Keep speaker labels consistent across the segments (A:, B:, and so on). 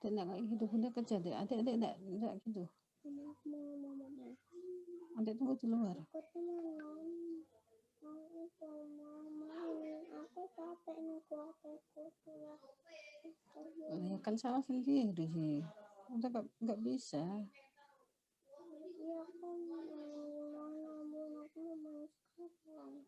A: Tidak kayak gitu, bunda kerja deh. Adik-adik enggak gitu. Adik tunggu di luar.
B: Aku capek nih
A: Ya kan salah sendiri sih. Udah nggak bisa.
B: Iya kan aku mau sekarang.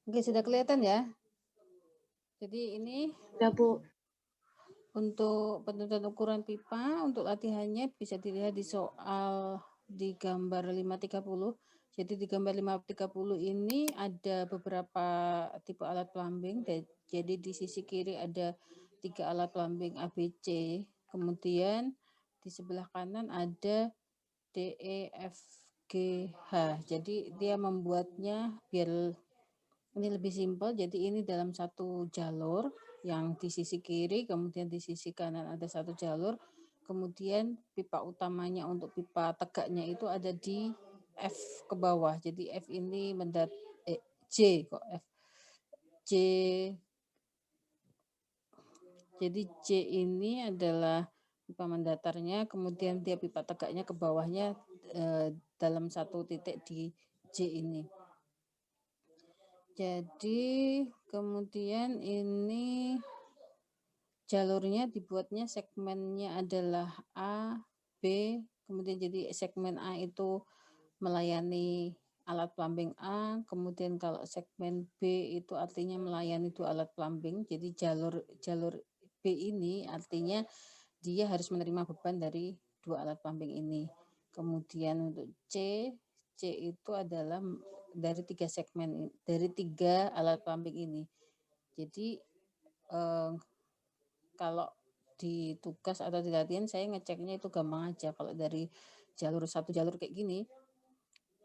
A: Oke, sudah kelihatan ya. Jadi ini
B: Ya Bu.
A: untuk penentuan ukuran pipa, untuk latihannya bisa dilihat di soal di gambar 530. Jadi di gambar 530 ini ada beberapa tipe alat plumbing. Jadi di sisi kiri ada 3 alat plumbing ABC. Kemudian di sebelah kanan ada DEFGH. Jadi dia membuatnya biar ini lebih simpel. Jadi ini dalam satu jalur yang di sisi kiri, kemudian di sisi kanan ada satu jalur, kemudian pipa utamanya untuk pipa tegaknya itu ada di F ke bawah. Jadi F ini J kok F. J. Jadi J ini adalah pipa mendatarnya, kemudian dia pipa tegaknya ke bawahnya dalam satu titik di J ini. Jadi kemudian ini jalurnya dibuatnya segmennya adalah A, B, kemudian jadi segmen A itu melayani alat plumbing A, kemudian kalau segmen B itu artinya melayani dua alat plumbing. Jadi jalur B ini artinya dia harus menerima beban dari dua alat plumbing ini. Kemudian untuk C itu adalah dari tiga segmen, dari tiga alat plumbing ini. Jadi kalau di tugas atau di latihan saya ngeceknya itu gampang aja. Kalau dari satu jalur kayak gini,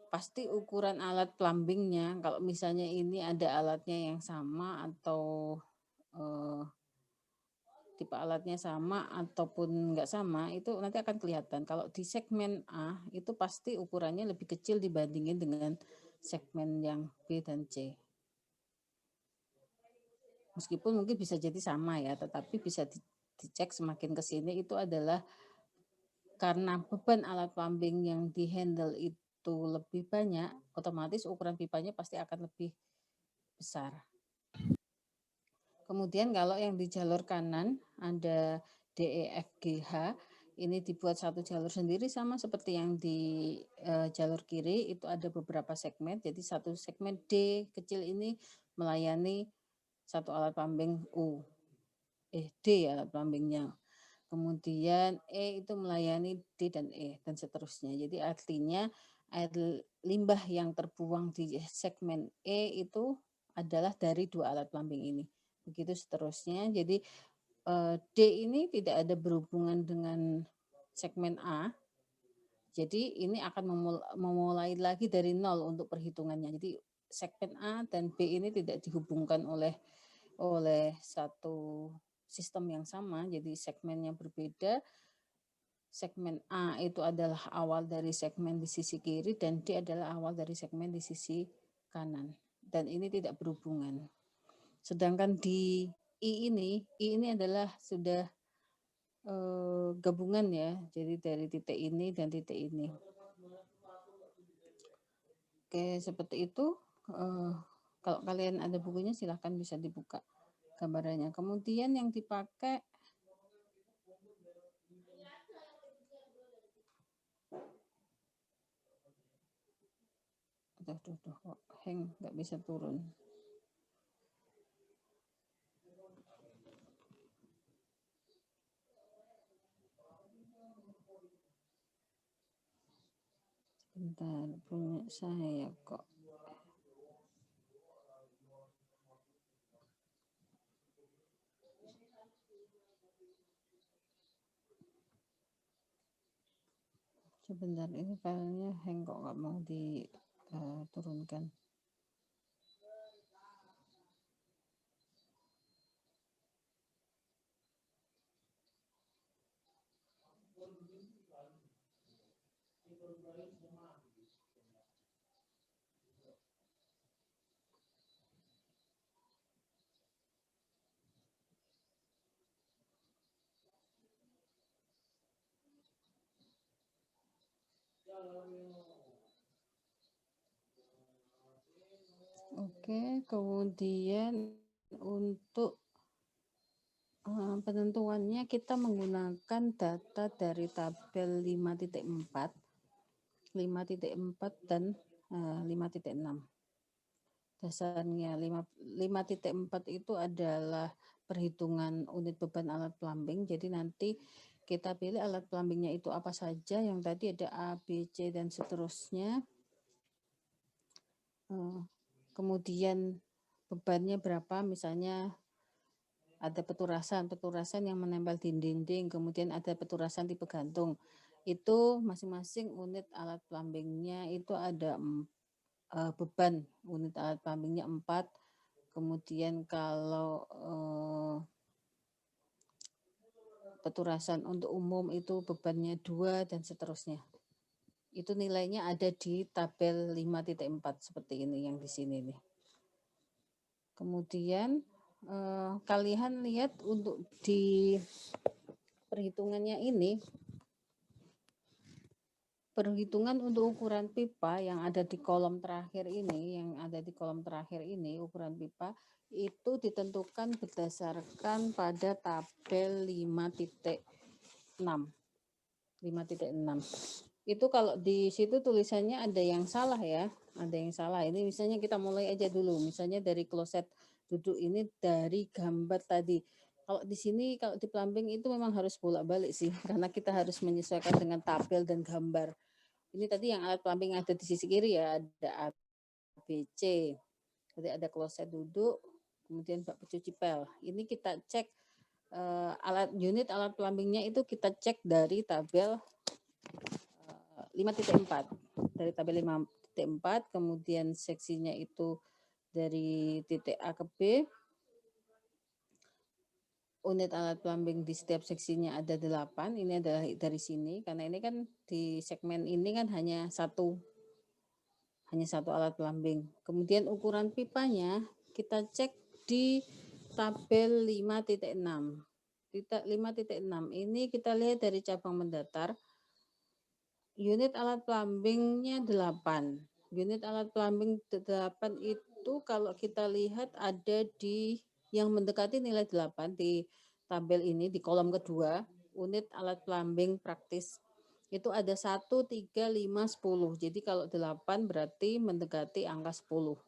A: pasti ukuran alat plumbingnya, kalau misalnya ini ada alatnya yang sama atau tipe alatnya sama ataupun enggak sama, itu nanti akan kelihatan. Kalau di segmen A itu pasti ukurannya lebih kecil dibandingin dengan segmen yang B dan C. Meskipun mungkin bisa jadi sama ya, tetapi bisa dicek semakin ke sini itu adalah karena beban alat plumbing yang dihandle itu lebih banyak, otomatis ukuran pipanya pasti akan lebih besar. Kemudian kalau yang di jalur kanan ada DEFGH, ini dibuat satu jalur sendiri sama seperti yang di jalur kiri, itu ada beberapa segmen. Jadi satu segmen D kecil ini melayani satu alat plumbing D alat plumbingnya. Kemudian E itu melayani D dan E dan seterusnya. Jadi artinya air limbah yang terbuang di segmen E itu adalah dari dua alat plumbing ini. Begitu seterusnya. Jadi D ini tidak ada berhubungan dengan segmen A. Jadi ini akan memulai lagi dari nol untuk perhitungannya. Jadi segmen A dan B ini tidak dihubungkan oleh satu sistem yang sama, jadi segmennya berbeda. Segmen A itu adalah awal dari segmen di sisi kiri dan D adalah awal dari segmen di sisi kanan. Dan ini tidak berhubungan. Sedangkan di I ini adalah sudah gabungan ya, jadi dari titik ini dan titik ini. Oke, seperti itu. Kalau kalian ada bukunya silahkan bisa dibuka gambarannya. Kemudian yang dipakai kok hang nggak bisa turun. Bentar, punya saya kok. Sebentar, ini filenya hang kok nggak mau diturunkan. Oke, kemudian untuk penentuannya kita menggunakan data dari tabel 5.4, 5.4 dan 5.6. Dasarnya 5.4 itu adalah perhitungan unit beban alat plumbing. Jadi nanti kita pilih alat plumbingnya itu apa saja, yang tadi ada A, B, C dan seterusnya. Kemudian bebannya berapa, misalnya ada peturasan yang menempel di dinding, kemudian ada peturasan tipe gantung. Itu masing-masing unit alat plumbingnya itu ada beban unit alat plumbingnya 4. Kemudian kalau peturasan untuk umum itu bebannya 2 dan seterusnya. Itu nilainya ada di tabel 5.4 seperti ini yang di sini nih. Kemudian kalian lihat untuk di perhitungannya ini, perhitungan untuk ukuran pipa yang ada di kolom terakhir ini, ukuran pipa itu ditentukan berdasarkan pada tabel 5.6. Itu kalau di situ tulisannya ada yang salah ya, Ini misalnya kita mulai aja dulu, misalnya dari kloset duduk ini dari gambar tadi. Kalau di sini, kalau di plumbing itu memang harus bolak-balik sih, karena kita harus menyesuaikan dengan tabel dan gambar. Ini tadi yang alat plumbing ada di sisi kiri ya, ada A, B, C. Jadi ada kloset duduk, kemudian bak pencuci pel. Ini kita cek unit alat plumbingnya itu kita cek dari tabel 5.4. Dari tabel 5.4, kemudian seksinya itu dari titik A ke B. Unit alat plumbing di setiap seksinya ada 8. Ini adalah dari sini, karena ini kan di segmen ini kan hanya satu alat plumbing. Kemudian ukuran pipanya kita cek di tabel 5.6. 5.6 ini kita lihat dari cabang mendatar. Unit alat plumbingnya 8. Unit alat plumbing 8 itu kalau kita lihat ada di yang mendekati nilai 8 di tabel ini di kolom kedua. Unit alat plumbing praktis itu ada 1, 3, 5, 10. Jadi kalau 8 berarti mendekati angka 10.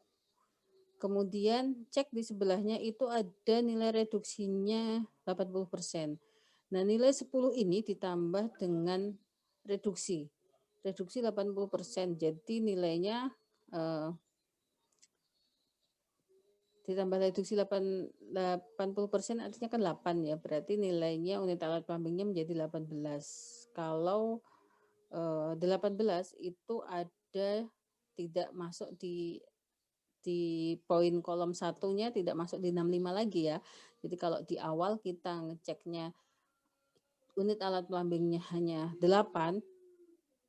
A: Kemudian cek di sebelahnya itu ada nilai reduksinya 80%. Nah, nilai 10 ini ditambah dengan reduksi 80%. Jadi nilainya ditambah reduksi 80% artinya kan 8 ya. Berarti nilainya unit alat plumbingnya menjadi 18. Kalau 18 itu ada tidak masuk di poin kolom satunya, tidak masuk di 65 lagi ya. Jadi kalau di awal kita ngeceknya unit alat plumbingnya hanya 8,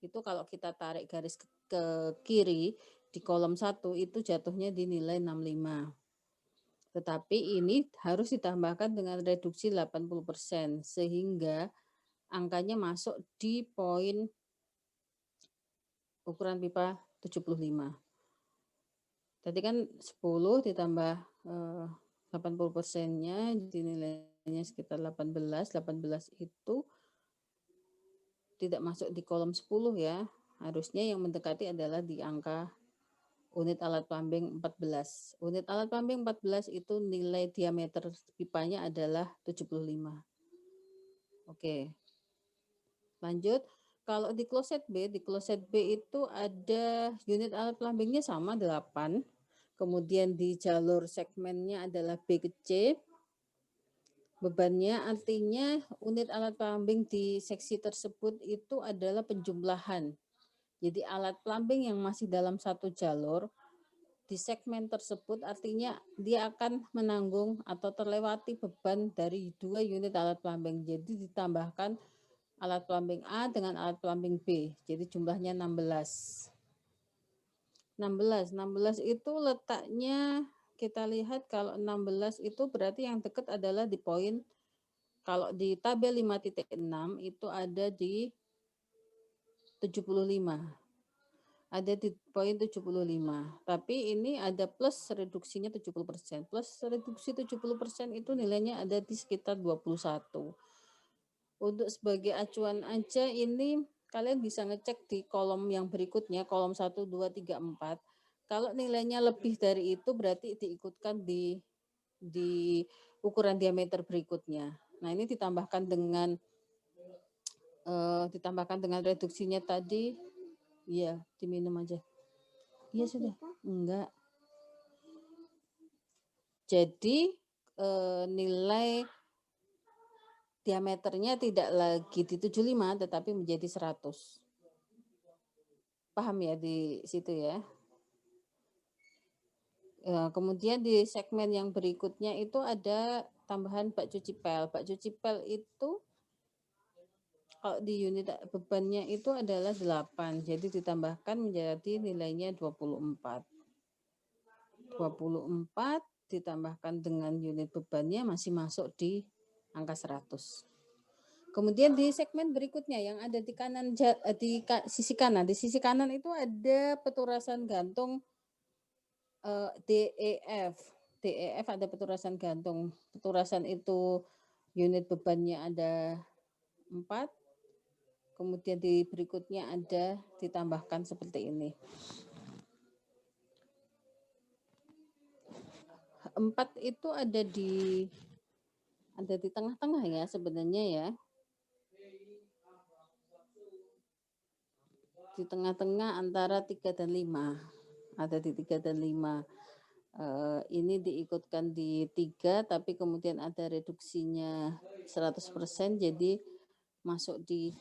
A: itu kalau kita tarik garis ke kiri di kolom 1 itu jatuhnya di nilai 65. Tetapi ini harus ditambahkan dengan reduksi 80% sehingga angkanya masuk di poin ukuran pipa 75. Tadi kan 10 ditambah 80%-nya di nilainya sekitar 18. 18 itu tidak masuk di kolom 10 ya. Harusnya yang mendekati adalah di angka unit alat plumbing 14. Unit alat plumbing 14 itu nilai diameter pipanya adalah 75. Oke. Lanjut. Kalau di kloset B itu ada unit alat plumbingnya sama 8. Kemudian di jalur segmennya adalah B ke C. Bebannya artinya unit alat plumbing di seksi tersebut itu adalah penjumlahan. Jadi alat plumbing yang masih dalam satu jalur di segmen tersebut artinya dia akan menanggung atau terlewati beban dari 2 unit alat plumbing. Jadi ditambahkan alat plumbing A dengan alat plumbing B. Jadi jumlahnya 16. 16 itu letaknya kita lihat kalau 16 itu berarti yang dekat adalah di poin, kalau di tabel 5.6 itu ada di 75. Ada di poin 75. Tapi ini ada plus reduksinya 70%. Plus reduksi 70% itu nilainya ada di sekitar 21. Untuk sebagai acuan aja ini kalian bisa ngecek di kolom yang berikutnya, kolom 1, 2, 3, 4. Kalau nilainya lebih dari itu berarti diikutkan di ukuran diameter berikutnya. Nah, ini ditambahkan dengan reduksinya tadi. Iya, diminum aja. Iya sudah. Enggak. Jadi nilai diameternya tidak lagi di 75 tetapi menjadi 100. Paham ya di situ ya? Kemudian di segmen yang berikutnya itu ada tambahan bak cuci pel. Bak cuci pel itu kalau di unit bebannya itu adalah 8. Jadi ditambahkan menjadi nilainya 24. 24 ditambahkan dengan unit bebannya masih masuk di angka 100. Kemudian di segmen berikutnya yang ada di kanan sisi kanan. Di sisi kanan itu ada peturasan gantung DEF. DEF ada peturasan gantung. Peturasan itu unit bebannya ada 4. Kemudian di berikutnya ada ditambahkan seperti ini. 4 itu ada di tengah-tengah ya sebenarnya ya. Di tengah-tengah antara 3 dan 5. Ada di 3 dan 5. Ini diikutkan di 3 tapi kemudian ada reduksinya 100% jadi masuk di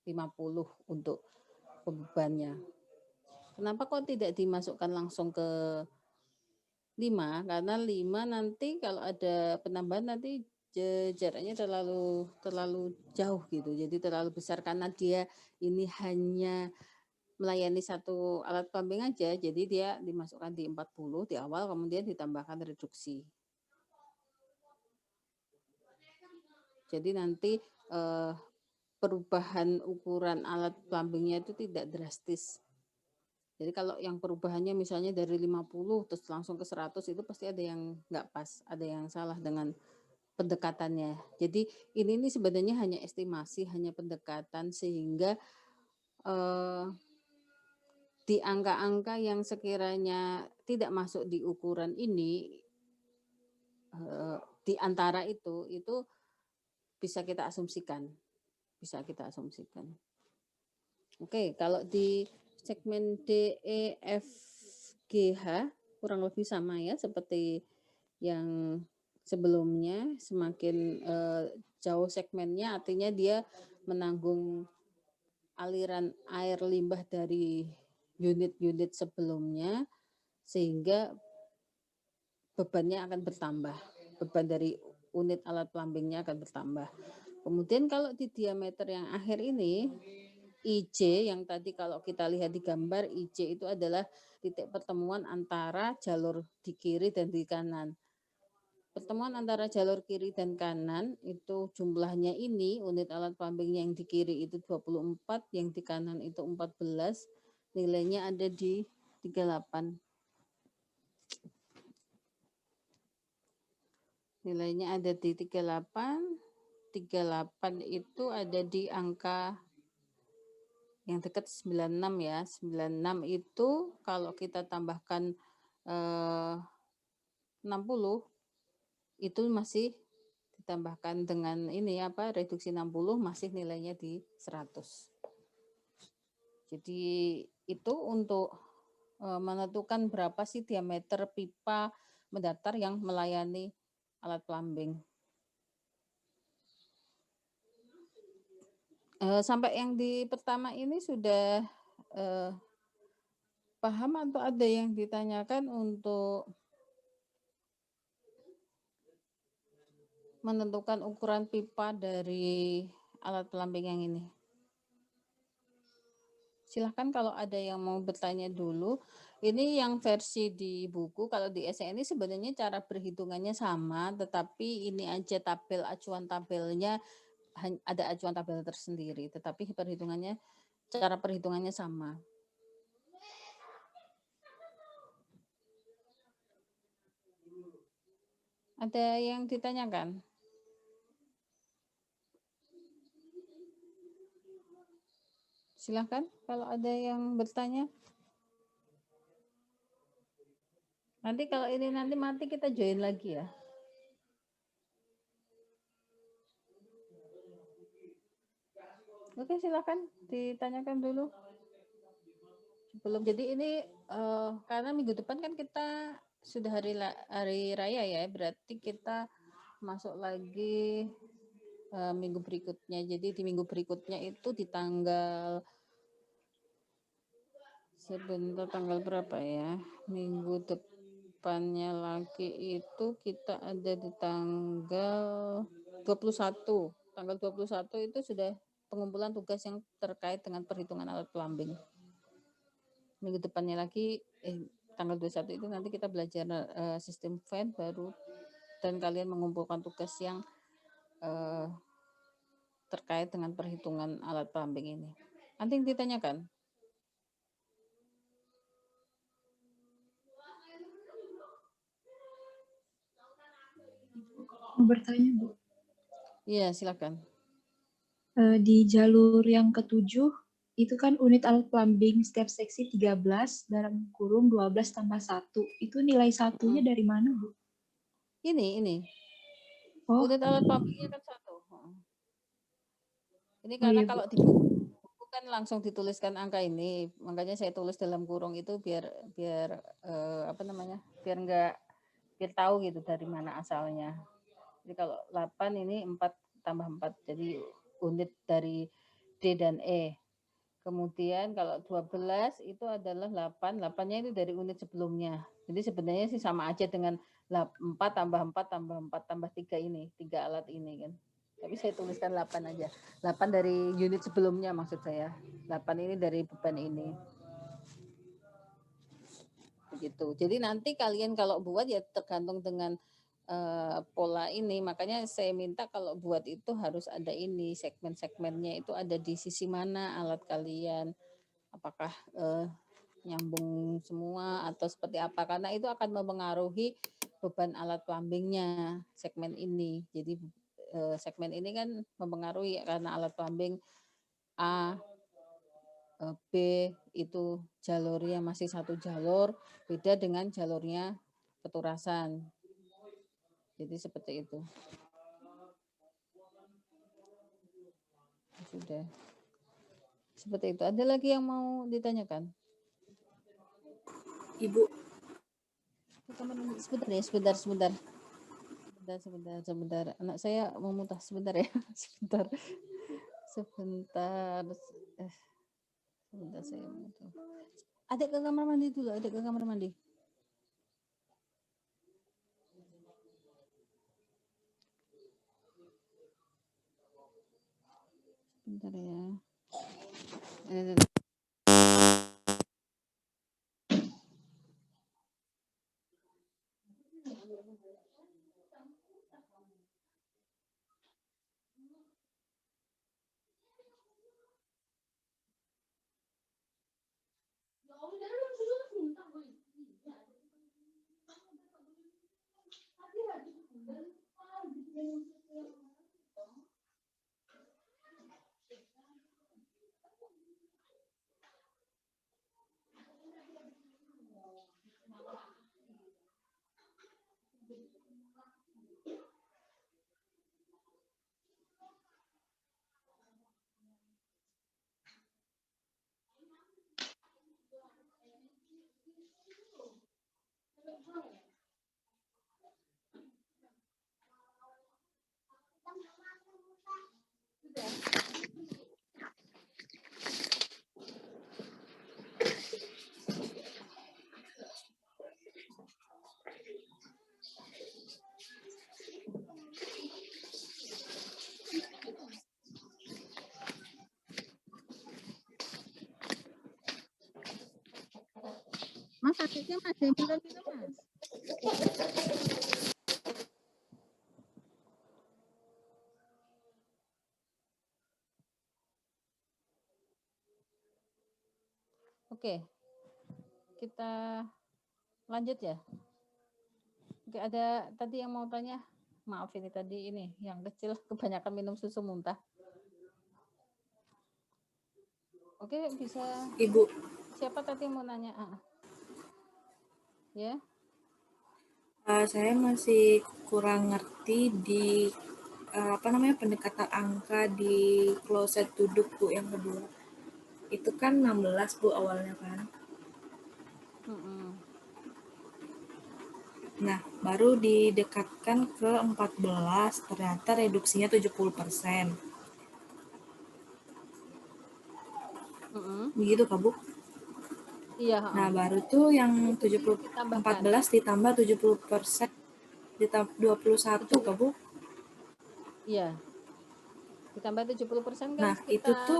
A: 50 untuk bebannya. Kenapa kok tidak dimasukkan langsung ke 5? Karena 5 nanti kalau ada penambahan nanti jaraknya terlalu jauh gitu. Jadi terlalu besar karena dia ini hanya melayani satu alat pumping aja. Jadi dia dimasukkan di 40 di awal kemudian ditambahkan reduksi. Jadi nanti perubahan ukuran alat pumpingnya itu tidak drastis. Jadi kalau yang perubahannya misalnya dari 50 terus langsung ke 100 itu pasti ada yang nggak pas, ada yang salah dengan pendekatannya. Jadi ini sebenarnya hanya estimasi, hanya pendekatan sehingga di angka-angka yang sekiranya tidak masuk di ukuran ini di antara itu bisa kita asumsikan. Oke, kalau di segmen DEFGH kurang lebih sama ya seperti yang sebelumnya. Semakin jauh segmennya artinya dia menanggung aliran air limbah dari unit-unit sebelumnya sehingga bebannya akan bertambah. Beban dari unit alat plumbingnya akan bertambah. Kemudian kalau di diameter yang akhir ini IJ yang tadi kalau kita lihat di gambar IJ itu adalah titik pertemuan antara jalur di kiri dan di kanan. Pertemuan antara jalur kiri dan kanan itu jumlahnya ini unit alat pumping yang di kiri itu 24, yang di kanan itu 14, nilainya ada di 38. Nilainya ada di 38. 38 itu ada di angka yang dekat 96 ya. 96 itu kalau kita tambahkan 60 itu masih ditambahkan dengan ini reduksi 60 masih nilainya di 100. Jadi itu untuk menentukan berapa sih diameter pipa mendatar yang melayani alat plumbing. Sampai yang di pertama ini sudah paham atau ada yang ditanyakan untuk menentukan ukuran pipa dari alat plumbing yang ini? Silahkan kalau ada yang mau bertanya dulu. Ini yang versi di buku, kalau di SE ini sebenarnya cara perhitungannya sama, tetapi ini aja tabel acuan tabelnya ada acuan tabel tersendiri, tetapi cara perhitungannya sama. Ada yang ditanyakan? Silahkan kalau ada yang bertanya. Nanti kalau ini nanti mati kita join lagi ya. Oke, silahkan ditanyakan dulu. Sebelum jadi ini karena minggu depan kan kita sudah hari raya ya, berarti kita masuk lagi minggu berikutnya. Jadi di minggu berikutnya itu di tanggal berapa ya? Minggu depannya lagi itu kita ada di tanggal 21. Tanggal 21 itu sudah pengumpulan tugas yang terkait dengan perhitungan alat plumbing. Minggu depannya lagi tanggal 21 itu nanti kita belajar sistem Venn baru, dan kalian mengumpulkan tugas yang terkait dengan perhitungan alat plumbing ini. Nanti ditanyakan.
C: Mau bertanya, Bu.
A: Iya, silakan.
C: Di jalur yang ke-7, itu kan unit alat plumbing setiap seksi 13 dalam kurung 12 tambah 1. Itu nilai satunya dari mana, Bu?
A: Ini.
C: Oh,
A: Unit alat plumbingnya kan 1. Ini
C: oh
A: karena
C: iya, Bu.
A: kalau di buku kan langsung dituliskan angka ini, makanya saya tulis dalam kurung itu biar biar tahu gitu dari mana asalnya. Jadi kalau 8 ini 4 tambah 4, jadi unit dari D dan E. Kemudian kalau 12 itu adalah 8, 8-nya itu dari unit sebelumnya. Jadi sebenarnya sih sama aja dengan 4 tambah 4 tambah 4 tambah 3 ini, 3 alat ini kan. Tapi saya tuliskan 8 aja. 8 dari unit sebelumnya maksud saya. 8 ini dari beban ini. Begitu. Jadi nanti kalian kalau buat ya tergantung dengan pola ini, makanya saya minta kalau buat itu harus ada ini segmen-segmennya itu ada di sisi mana alat kalian, apakah nyambung semua atau seperti apa, karena itu akan mempengaruhi beban alat plumbingnya segmen ini. Jadi segmen ini kan mempengaruhi karena alat plumbing A, B itu jalurnya masih satu jalur, beda dengan jalurnya peturasan. Jadi seperti itu. Sudah. Seperti itu. Ada lagi yang mau ditanyakan?
C: Ibu.
A: Sebentar. Sebentar. Anak saya mau muntah sebentar ya. Sebentar saya muntah. Adik ke kamar mandi dulu, Bentar ya. Mas, adiknya Mas, yang bilang gitu Mas. Oke, kita lanjut ya. Oke, ada tadi yang mau tanya. Maaf ini tadi ini yang kecil kebanyakan minum susu muntah. Oke, bisa.
C: Ibu.
A: Siapa tadi yang mau nanya? Ya.
C: Saya masih kurang ngerti di pendekatan angka di kloset duduk, Bu, yang kedua. Itu kan 16, Bu, awalnya kan. Nah, baru didekatkan ke 14, ternyata reduksinya 70%. Begitu, Kak, Bu?
A: Iya.
C: Nah, baru tuh yang 14 ditambah 70%, ditambah 21, Kak, Bu?
A: Iya. Ditambah 70% kan
C: nah,
A: sekitar...
C: itu tuh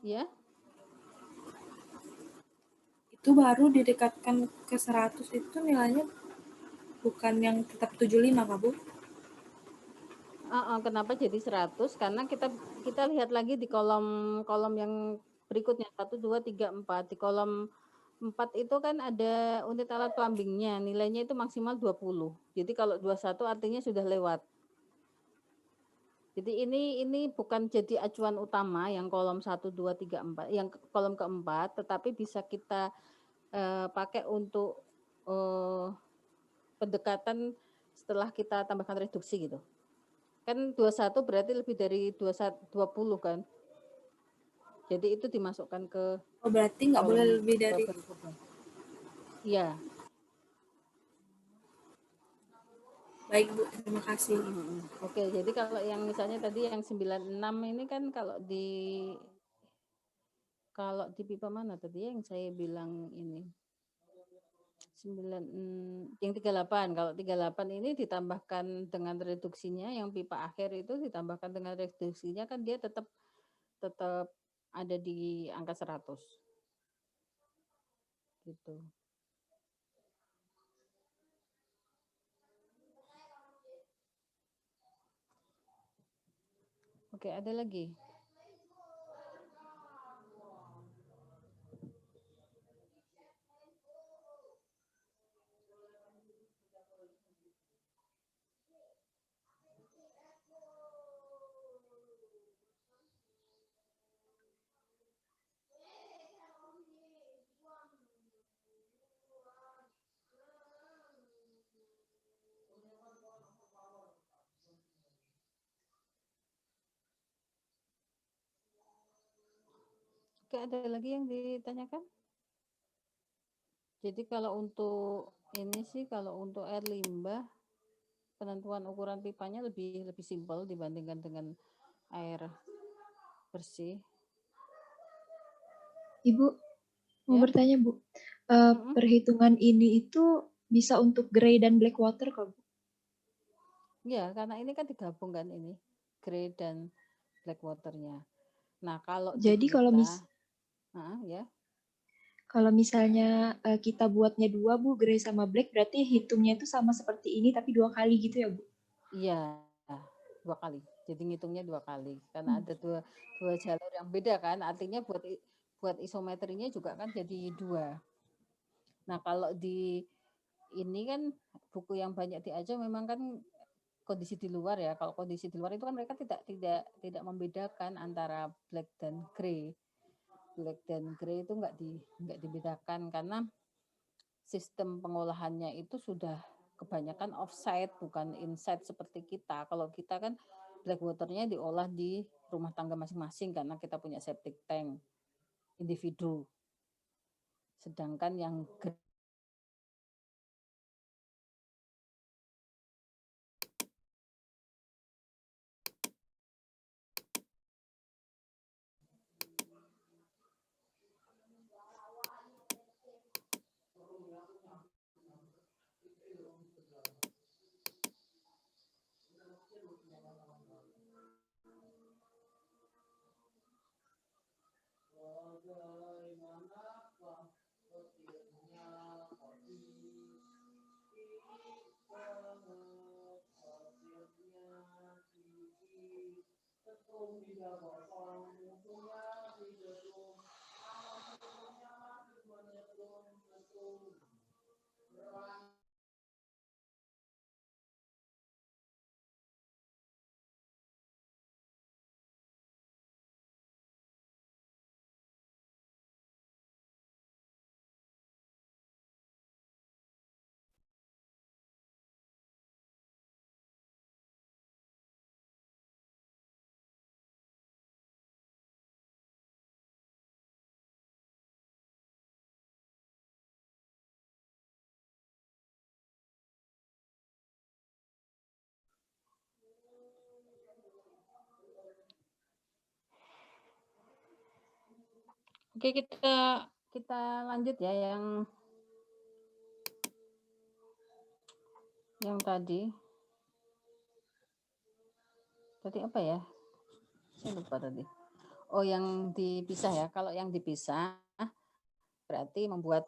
A: Ya.
C: itu baru didekatkan ke 100 itu nilainya bukan yang tetap 75 Kak Bu?
A: Kenapa jadi 100? Karena kita lihat lagi di kolom yang berikutnya 1, 2, 3, 4. Di kolom 4 itu kan ada unit alat plumbingnya, nilainya itu maksimal 20. Jadi kalau 21 artinya sudah lewat. Jadi ini bukan jadi acuan utama yang kolom 1, 2, 3, 4, yang kolom keempat, tetapi bisa kita pakai untuk pendekatan setelah kita tambahkan reduksi gitu. Kan 21 berarti lebih dari 20 kan. Jadi itu dimasukkan ke
C: Oh berarti nggak boleh
A: kolom
C: lebih dari
A: berikutnya. Iya.
C: baik Bu, terima kasih.
A: Oke, jadi kalau yang misalnya tadi yang 96 ini kan kalau di pipa mana tadi yang saya bilang ini 9 yang 38. Kalau 38 ini ditambahkan dengan reduksinya, yang pipa akhir itu ditambahkan dengan reduksinya kan dia tetap tetap ada di angka 100 gitu. Oke, ada lagi. Oke, ada lagi yang ditanyakan? Jadi kalau untuk ini sih, kalau untuk air limbah, penentuan ukuran pipanya lebih simpel dibandingkan dengan air bersih.
D: Ibu mau
A: Ya.
D: bertanya Bu, perhitungan ini itu bisa untuk grey dan black water kok Bu?
A: Ya, karena ini kan digabungkan ini, grey dan black waternya. Nah, kalau
D: Jadi
A: ya.
D: Kalau misalnya kita buatnya 2 Bu, grey sama black, berarti hitungnya itu sama seperti ini tapi 2 kali gitu ya Bu?
A: Iya, 2 kali. Jadi ngitungnya 2 kali karena ada dua jalur yang beda kan, artinya buat isometrinya juga kan jadi 2. Nah, kalau di ini kan buku yang banyak diajar memang kan kondisi di luar ya. Kalau kondisi di luar itu kan mereka tidak membedakan antara black dan grey. Black dan grey itu nggak dibedakan karena sistem pengolahannya itu sudah kebanyakan offsite bukan inside seperti kita. Kalau kita kan black waternya diolah di rumah tangga masing-masing karena kita punya septic tank individu. Sedangkan yang Oke, kita lanjut ya yang tadi apa ya? Saya lupa tadi. Oh, yang dipisah ya. Kalau yang dipisah berarti membuat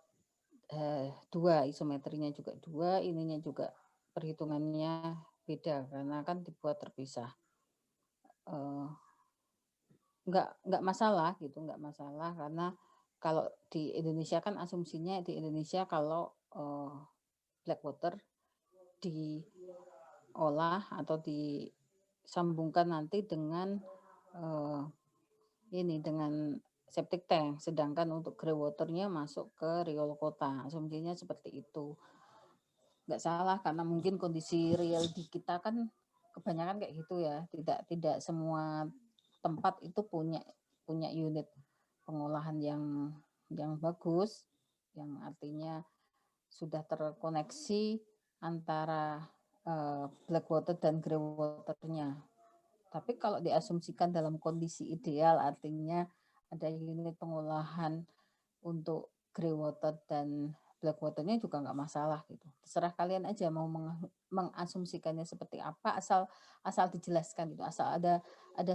A: 2, isometrinya juga 2, ininya juga perhitungannya beda karena kan dibuat terpisah. Nggak masalah gitu, nggak masalah karena kalau di Indonesia kan asumsinya di Indonesia kalau black water diolah atau disambungkan nanti dengan dengan septic tank, sedangkan untuk grey waternya masuk ke riol kota. Asumsinya seperti itu. Nggak salah karena mungkin kondisi real di kita kan kebanyakan kayak gitu ya. Tidak semua tempat itu punya unit pengolahan yang bagus, yang artinya sudah terkoneksi antara black water dan grey waternya. Tapi kalau diasumsikan dalam kondisi ideal, artinya ada unit pengolahan untuk grey water dan black waternya juga nggak masalah gitu. Terserah kalian aja mau mengasumsikannya seperti apa, asal dijelaskan gitu, asal ada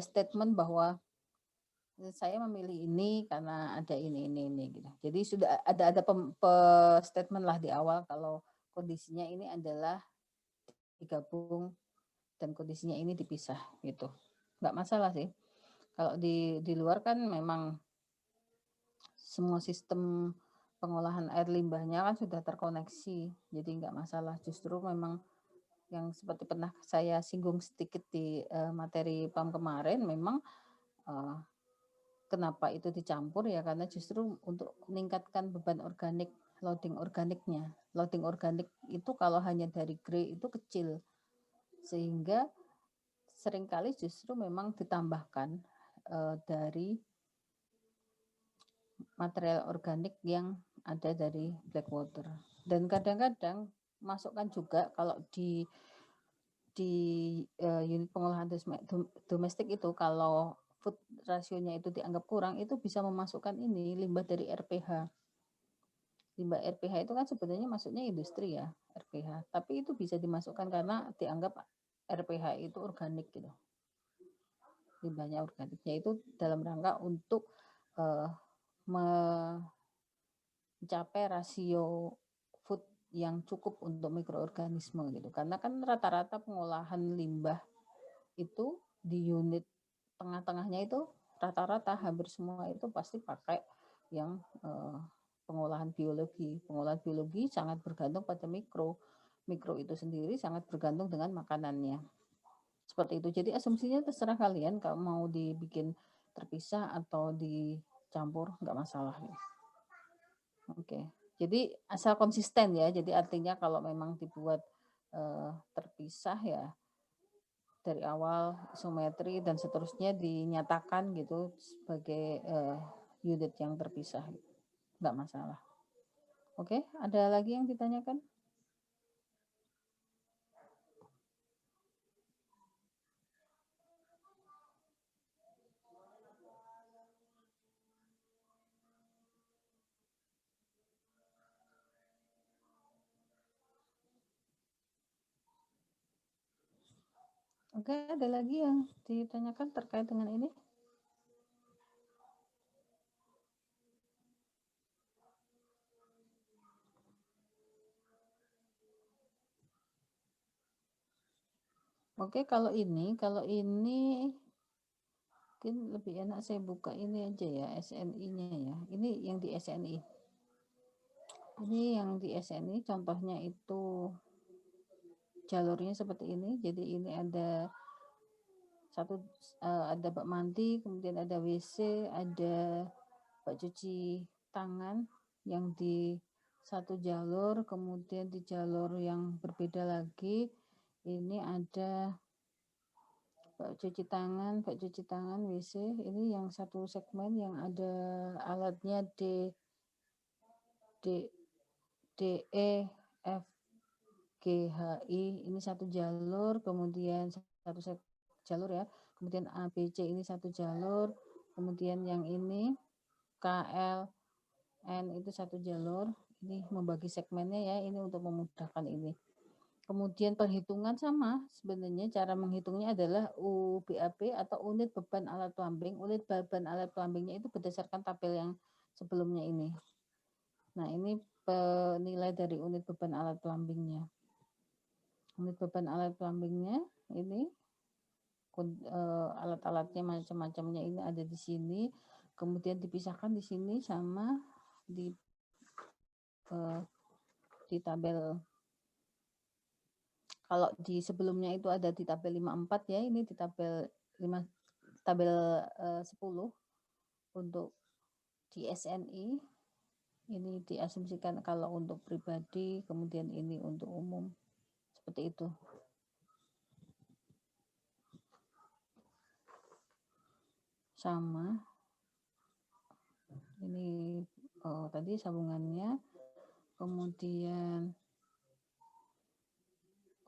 A: statement bahwa saya memilih ini karena ada ini gitu. Jadi sudah ada statement lah di awal kalau kondisinya ini adalah digabung dan kondisinya ini dipisah gitu. Nggak masalah sih. Kalau di luar kan memang semua sistem pengolahan air limbahnya kan sudah terkoneksi, jadi nggak masalah. Justru memang yang seperti pernah saya singgung sedikit di materi PAM kemarin, memang kenapa itu dicampur ya karena justru untuk meningkatkan beban organik, loading organiknya. Loading organik itu kalau hanya dari grey itu kecil, sehingga seringkali justru memang ditambahkan dari material organik yang ada dari black water. Dan kadang-kadang masukkan juga kalau di unit pengolahan domestik itu kalau food rasionya itu dianggap kurang, itu bisa memasukkan ini limbah dari RPH. Limbah RPH itu kan sebenarnya maksudnya industri ya, RPH. Tapi itu bisa dimasukkan karena dianggap RPH itu organik gitu. Limbahnya organiknya itu dalam rangka untuk mencapai rasio food yang cukup untuk mikroorganisme gitu. Karena kan rata-rata pengolahan limbah itu di unit tengah-tengahnya itu rata-rata hampir semua itu pasti pakai yang pengolahan biologi. Pengolahan biologi sangat bergantung pada mikro. Mikro itu sendiri sangat bergantung dengan makanannya. Seperti itu. Jadi asumsinya terserah kalian kalau mau dibikin terpisah atau dicampur nggak masalah. Oke. Jadi asal konsisten ya. Jadi artinya kalau memang dibuat terpisah ya dari awal isometri dan seterusnya dinyatakan gitu sebagai unit yang terpisah, nggak masalah. Oke, ada lagi yang ditanyakan? Oke, ada lagi yang ditanyakan terkait dengan ini? Oke, kalau ini mungkin lebih enak saya buka ini aja ya, SNI-nya ya. Ini yang di SNI. Ini yang di SNI contohnya itu jalurnya seperti ini. Jadi ini ada ada bak mandi, kemudian ada WC, ada bak cuci tangan yang di satu jalur, kemudian di jalur yang berbeda lagi ini ada bak cuci tangan WC. Ini yang satu segmen yang ada alatnya DEFGHI, ini satu jalur, kemudian satu jalur ya, kemudian ABC ini satu jalur, kemudian yang ini KLN itu satu jalur. Ini membagi segmennya ya, ini untuk memudahkan ini. Kemudian perhitungan sama, sebenarnya cara menghitungnya adalah UBAP atau unit beban alat plumbing. Unit beban alat plumbingnya itu berdasarkan tabel yang sebelumnya ini. Nah, ini penilai dari unit beban alat plumbingnya. Unit beban alat plumbingnya ini alat-alatnya macam-macamnya ini ada di sini, kemudian dipisahkan di sini sama di tabel. Kalau di sebelumnya itu ada di tabel 54 ya, ini di tabel 10 untuk di SNI. Ini diasumsikan kalau untuk pribadi, kemudian ini untuk umum. Seperti itu. Sama. Ini tadi sambungannya. Kemudian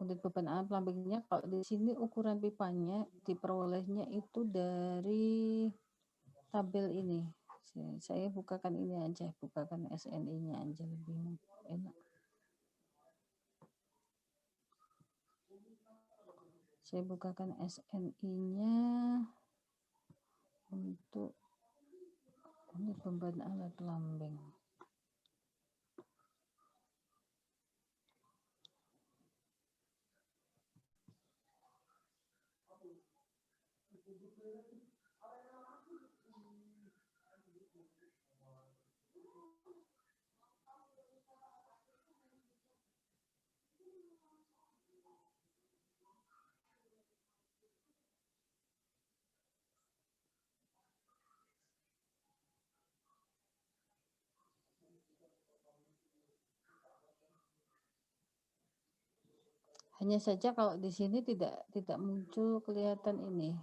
A: unit beban alat plumbingnya, kalau di sini ukuran pipanya diperolehnya itu dari tabel ini. Saya bukakan ini aja, bukakan SNI-nya aja lebih enak. Saya bukakan SNI-nya untuk unit beban alat plumbing. Hanya saja kalau di sini tidak muncul kelihatan ini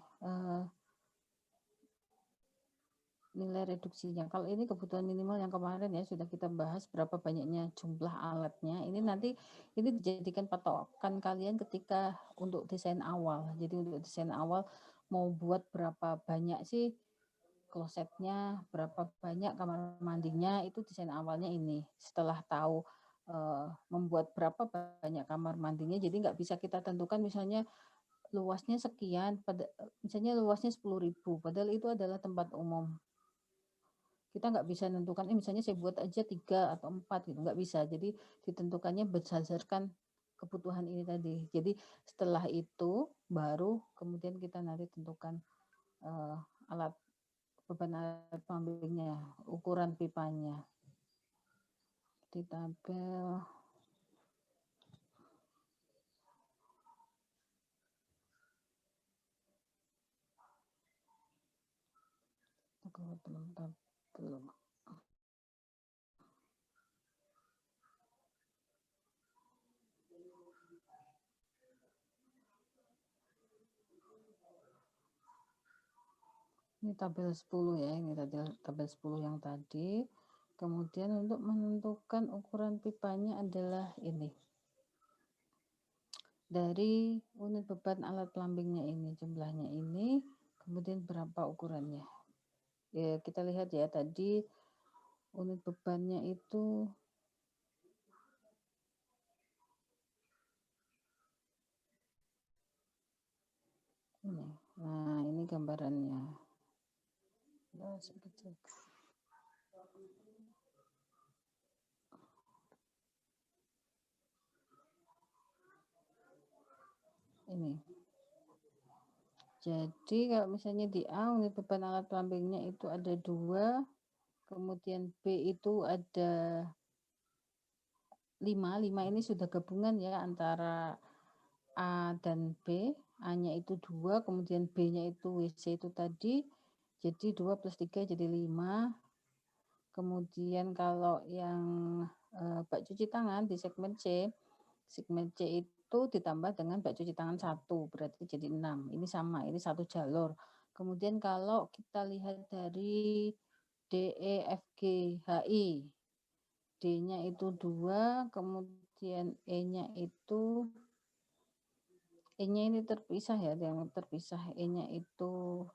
A: nilai reduksinya. Kalau ini kebutuhan minimal yang kemarin ya sudah kita bahas berapa banyaknya jumlah alatnya. Ini nanti ini dijadikan patokan kalian ketika untuk desain awal. Jadi untuk desain awal mau buat berapa banyak sih klosetnya, berapa banyak kamar mandinya, itu desain awalnya ini. Setelah tahu membuat berapa banyak kamar mandinya, jadi nggak bisa kita tentukan misalnya luasnya sekian, misalnya luasnya 10.000, padahal itu adalah tempat umum. Kita nggak bisa tentukan, misalnya saya buat aja 3 atau 4 gitu, nggak bisa. Jadi ditentukannya berdasarkan kebutuhan ini tadi. Jadi setelah itu baru kemudian kita nanti tentukan alat beban alat plumbingnya, ukuran pipanya. Di tabel belum. Ini tabel 10 ya, ini tabel 10 yang tadi. Kemudian untuk menentukan ukuran pipanya adalah ini. Dari unit beban alat plumbingnya ini, jumlahnya ini, kemudian berapa ukurannya. Ya, kita lihat ya tadi unit bebannya itu ini. Nah, ini gambarannya. Ini. Jadi kalau misalnya di A unit beban alat plumbingnya itu ada 2, kemudian B itu ada 5 ini sudah gabungan ya antara A dan B. A-nya itu 2, kemudian B-nya itu WC itu tadi, jadi 2 plus 3 jadi 5. Kemudian kalau yang bak cuci tangan di segmen C itu ditambah dengan bak cuci tangan 1, berarti jadi 6. Ini sama, ini satu jalur. Kemudian kalau kita lihat dari D, E, F, G, H, I, D-nya itu 2, kemudian E-nya itu E-nya ini terpisah ya, yang terpisah E-nya itu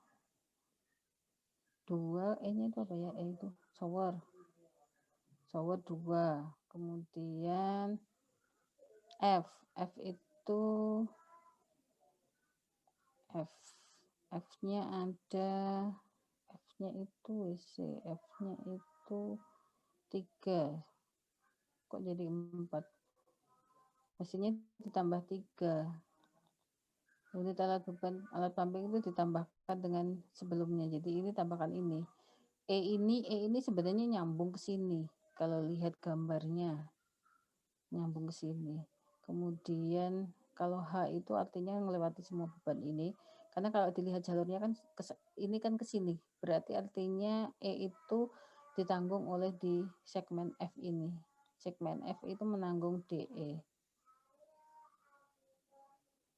A: 2, E-nya itu apa ya? E itu shower 2. Kemudian F itu F-nya ada, F-nya itu WC, F-nya itu 3. Kok jadi 4? Mestinya ditambah 3. Unit alat beban alat pumping itu ditambahkan dengan sebelumnya. Jadi ini tambahkan ini. E ini sebenarnya nyambung ke sini. Kalau lihat gambarnya nyambung ke sini. Kemudian kalau H itu artinya melewati semua beban ini. Karena kalau dilihat jalurnya kan ini kan ke sini. Berarti artinya E itu ditanggung oleh di segmen F ini. Segmen F itu menanggung DE.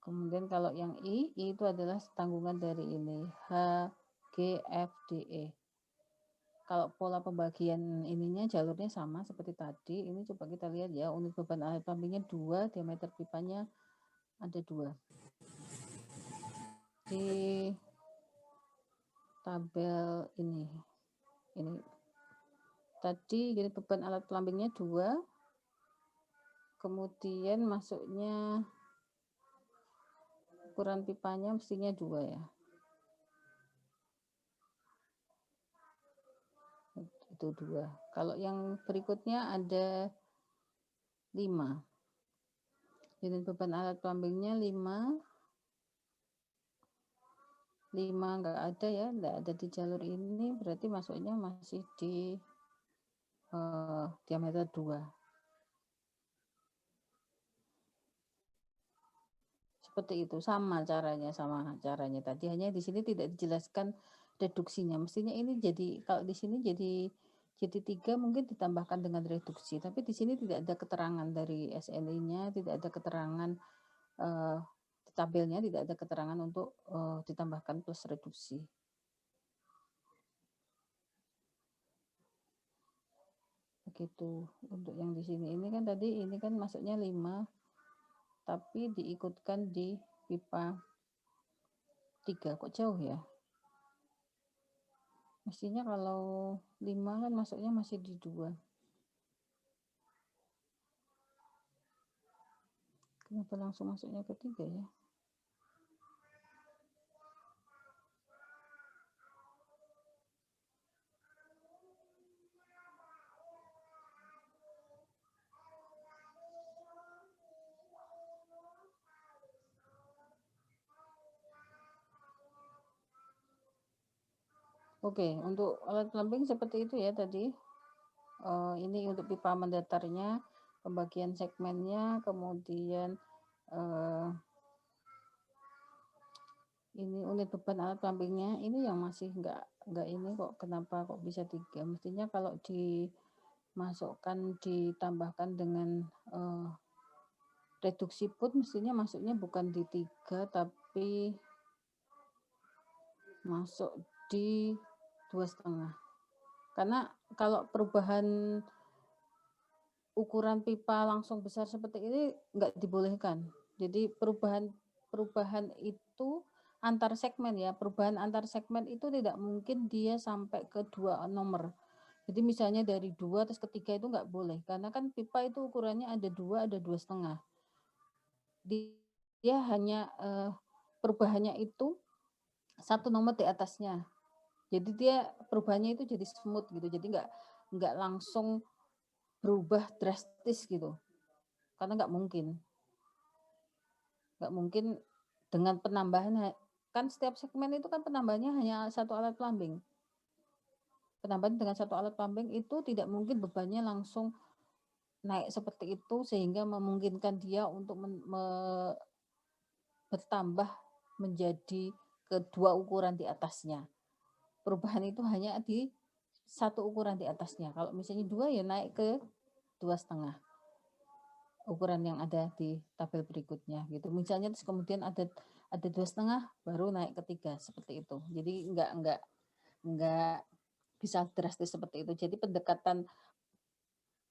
A: Kemudian kalau yang I itu adalah tanggungan dari ini H, G, F, D, E. Kalau pola pembagian ininya jalurnya sama seperti tadi. Ini coba kita lihat ya, unit beban alat pumpingnya 2, diameter pipanya ada 2. Di tabel ini tadi unit beban alat pumpingnya 2, kemudian masuknya ukuran pipanya mestinya 2 ya. Itu 2. Kalau yang berikutnya ada 5. Unit beban alat pumpingnya 5 enggak ada ya, enggak ada di jalur ini, berarti masuknya masih di diameter 2. Seperti itu, sama caranya tadi, hanya di sini tidak dijelaskan reduksinya. Mestinya ini jadi, kalau di sini jadi 3 mungkin ditambahkan dengan reduksi, tapi di sini tidak ada keterangan dari SNI-nya, tidak ada keterangan tabelnya, tidak ada keterangan untuk ditambahkan plus reduksi. Begitu. Untuk yang di sini ini kan tadi ini kan masuknya 5, tapi diikutkan di pipa 3. Kok jauh ya? Mestinya kalau 5 kan masuknya masih di 2. Kenapa langsung masuknya ke 3 ya? Oke, untuk alat pumping seperti itu ya tadi. Ini untuk pipa mendatarnya, pembagian segmennya, kemudian ini unit beban alat pumpingnya. Ini yang masih enggak ini kok, kenapa kok bisa 3? Mestinya kalau dimasukkan, ditambahkan dengan reduksi put, mestinya masuknya bukan di 3 tapi masuk di 2,5. Karena kalau perubahan ukuran pipa langsung besar seperti ini enggak dibolehkan. Jadi perubahan itu antar segmen ya, perubahan antar segmen itu tidak mungkin dia sampai ke 2 nomor. Jadi misalnya dari 2 terus ke 3 itu enggak boleh, karena kan pipa itu ukurannya ada 2, ada 2,5. Dia hanya perubahannya itu 1 nomor di atasnya. Jadi dia perubahannya itu jadi smooth gitu. Jadi enggak langsung berubah drastis gitu. Karena enggak mungkin. Enggak mungkin dengan penambahan, kan setiap segmen itu kan penambahannya hanya 1 alat plumbing. Penambahan dengan 1 alat plumbing itu tidak mungkin bebannya langsung naik seperti itu sehingga memungkinkan dia untuk bertambah menjadi kedua ukuran di atasnya. Perubahan itu hanya di 1 ukuran di atasnya. Kalau misalnya 2 ya naik ke 2,5. Ukuran yang ada di tabel berikutnya gitu. Misalnya terus kemudian ada 2,5 baru naik ke 3 seperti itu. Jadi enggak bisa drastis seperti itu. Jadi pendekatan,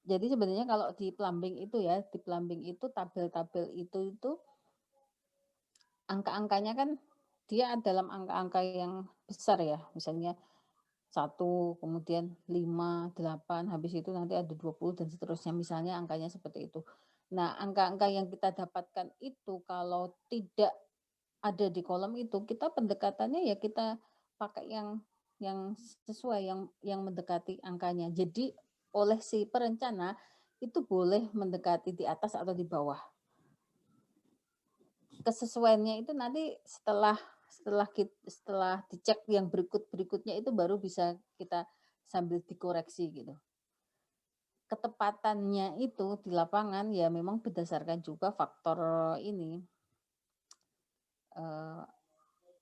A: jadi sebenarnya kalau di plumbing itu ya, di plumbing itu tabel-tabel itu angka-angkanya kan dia dalam angka-angka yang besar ya. Misalnya 1, kemudian 5, 8, habis itu nanti ada 20 dan seterusnya. Misalnya angkanya seperti itu. Nah, angka-angka yang kita dapatkan itu kalau tidak ada di kolom itu, kita pendekatannya ya kita pakai yang sesuai, yang mendekati angkanya. Jadi oleh si perencana itu boleh mendekati di atas atau di bawah. Kesesuaiannya itu nanti setelah dicek yang berikutnya itu baru bisa kita sambil dikoreksi gitu. Ketepatannya itu di lapangan ya memang berdasarkan juga faktor ini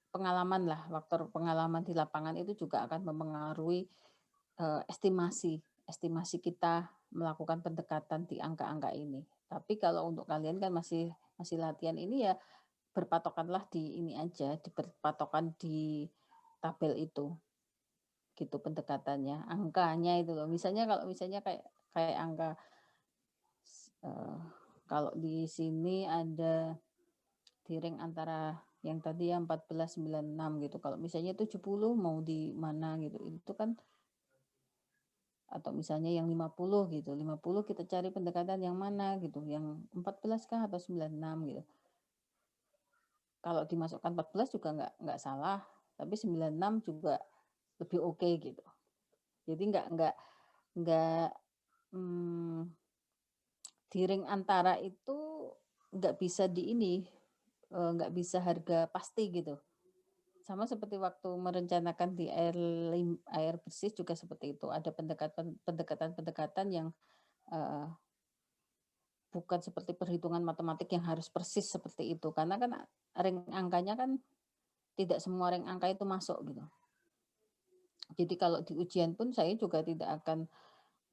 A: pengalaman lah, faktor pengalaman di lapangan itu juga akan mempengaruhi estimasi kita melakukan pendekatan di angka-angka ini. Tapi kalau untuk kalian kan masih latihan ini ya berpatokanlah di ini aja, berpatokan di tabel itu. Gitu pendekatannya, angkanya itu loh. Kalau misalnya kayak angka kalau di sini ada di ring antara yang tadi ya 1496 gitu. Kalau misalnya 70 mau di mana gitu. Itu kan atau misalnya yang 50 gitu. 50 kita cari pendekatan yang mana gitu. Yang 14 kah atau 96 gitu. Kalau dimasukkan 14 juga nggak salah, tapi 96 juga lebih oke gitu. Jadi nggak di ring antara itu nggak bisa di ini, nggak bisa harga pasti gitu. Sama seperti waktu merencanakan di air bersih juga seperti itu. Ada pendekatan-pendekatan yang bukan seperti perhitungan matematik yang harus persis seperti itu. Karena kan ring angkanya kan tidak semua ring angka itu masuk gitu. Jadi kalau di ujian pun saya juga tidak akan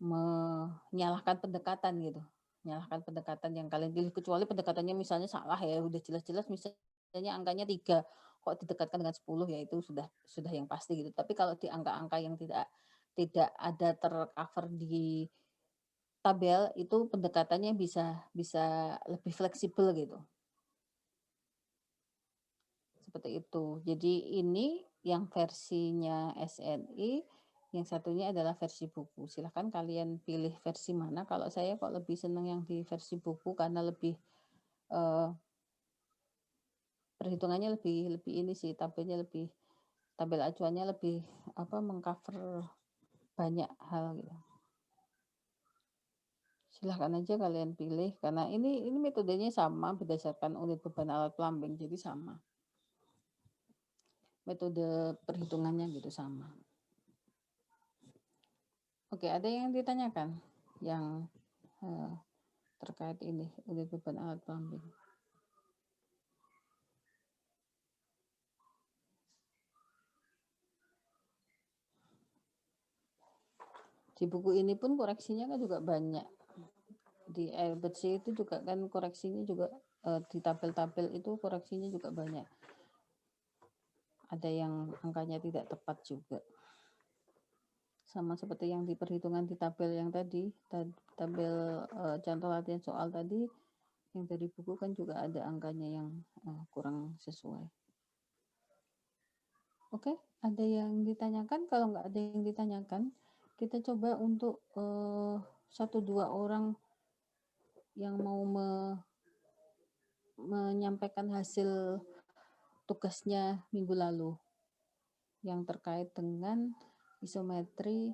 A: menyalahkan pendekatan gitu. Menyalahkan pendekatan yang kalian pilih, kecuali pendekatannya misalnya salah ya, udah jelas-jelas misalnya angkanya 3, kok didekatkan dengan 10 ya itu sudah yang pasti gitu. Tapi kalau di angka-angka yang tidak ada tercover di tabel itu pendekatannya bisa lebih fleksibel gitu. Seperti itu. Jadi ini yang versinya SNI, yang satunya adalah versi buku. Silahkan kalian pilih versi mana. Kalau saya kok lebih senang yang di versi buku karena lebih perhitungannya lebih ini sih, tabel acuannya lebih mengcover banyak hal gitu. Silahkan aja kalian pilih karena ini metodenya sama berdasarkan unit beban alat plumbing, jadi sama. Metode perhitungannya gitu sama. Oke, ada yang ditanyakan yang terkait ini unit beban alat plumbing? Di buku ini pun koreksinya kan juga banyak. Di air bersih itu juga kan koreksinya juga di tabel-tabel itu koreksinya juga banyak. Ada yang angkanya tidak tepat juga. Sama seperti yang di perhitungan di tabel yang tadi, tabel contoh latihan soal tadi, yang dari buku kan juga ada angkanya yang kurang sesuai. Oke, ada yang ditanyakan? Kalau nggak ada yang ditanyakan, kita coba untuk 1-2 orang yang mau menyampaikan hasil tugasnya minggu lalu yang terkait dengan isometri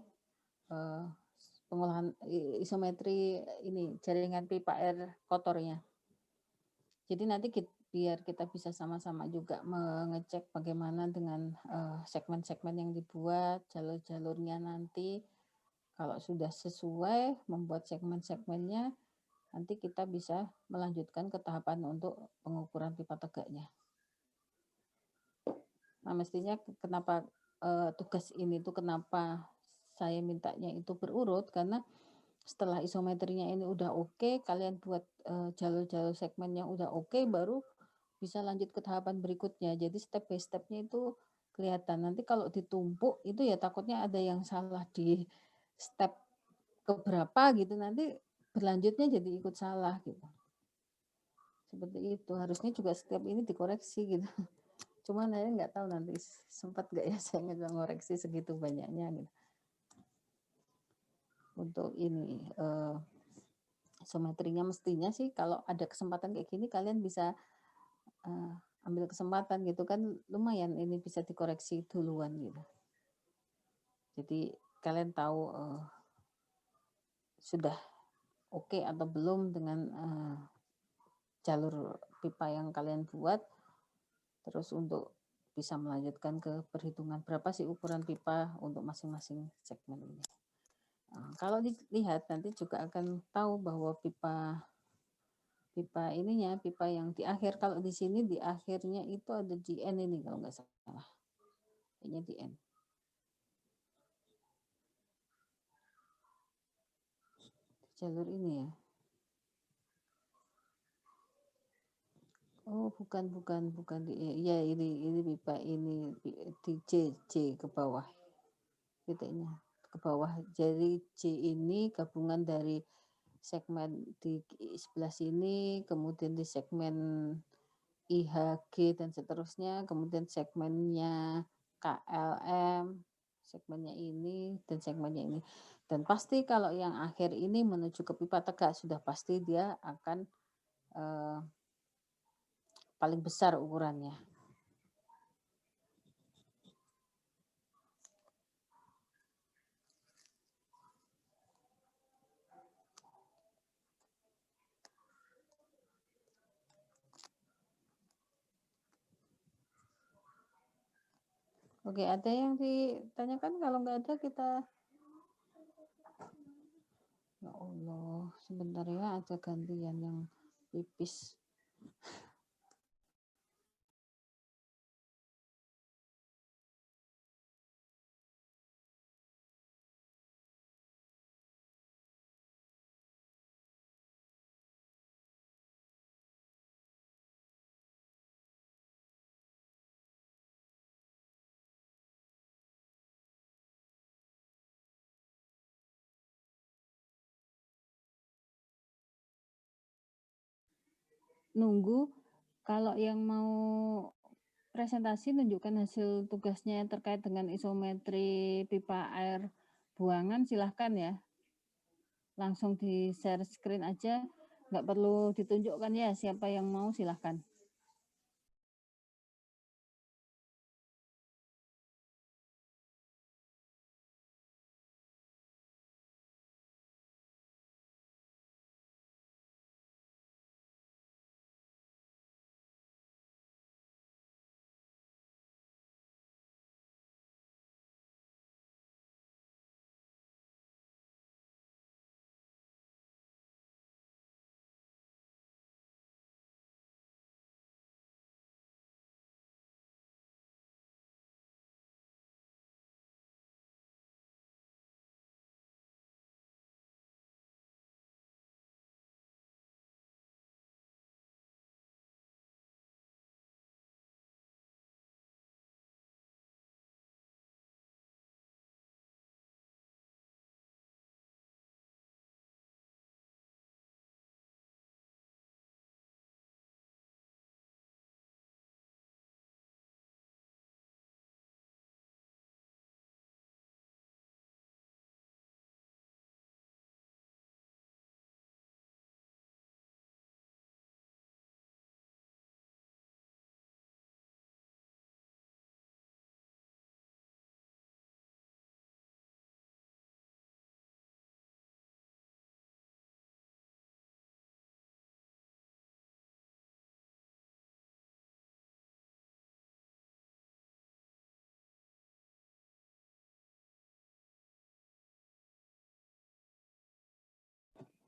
A: pengolahan isometri ini jaringan pipa air kotornya. Jadi nanti biar kita bisa sama-sama juga mengecek bagaimana dengan segmen-segmen yang dibuat, jalur-jalurnya nanti. Kalau sudah sesuai membuat segmen-segmennya, nanti kita bisa melanjutkan ke tahapan untuk pengukuran pipa tegaknya. Nah, mestinya kenapa tugas ini tuh kenapa saya mintanya itu berurut, karena setelah isometrinya ini udah oke, kalian buat jalur-jalur segmennya udah oke, baru bisa lanjut ke tahapan berikutnya. Jadi step by stepnya itu kelihatan. Nanti kalau ditumpuk itu ya takutnya ada yang salah di step keberapa gitu, nanti berlanjutnya jadi ikut salah gitu. Seperti itu. Harusnya juga setiap ini dikoreksi gitu. Cuman saya nggak tahu nanti sempat nggak ya saya ngoreksi segitu banyaknya gitu. Untuk ini isometrinya mestinya sih kalau ada kesempatan kayak gini kalian bisa ambil kesempatan gitu kan, lumayan ini bisa dikoreksi duluan gitu. Jadi kalian tahu sudah oke atau belum dengan jalur pipa yang kalian buat. Terus untuk bisa melanjutkan ke perhitungan berapa sih ukuran pipa untuk masing-masing segmen ini. Kalau dilihat nanti juga akan tahu bahwa pipa ininya, pipa yang di akhir, kalau di sini di akhirnya itu ada di N ini kalau nggak salah. Kayaknya di N. Jalur ini ya. Oh, bukan di ya ini pipa ini di J ke bawah. Titiknya ke bawah. Jadi J ini gabungan dari segmen di sebelah sini, kemudian di segmen IHG dan seterusnya, kemudian segmennya KLM, segmennya ini dan segmennya ini. Dan pasti kalau yang akhir ini menuju ke pipa tegak sudah pasti dia akan paling besar ukurannya. Oke, ada yang ditanyakan? Kalau nggak ada kita. Ya Allah, sebentar ya, ada gantian yang pipis. Nunggu kalau yang mau presentasi tunjukkan hasil tugasnya terkait dengan isometri pipa air buangan, silahkan ya. Langsung di share screen aja, nggak perlu ditunjukkan ya, siapa yang mau silahkan.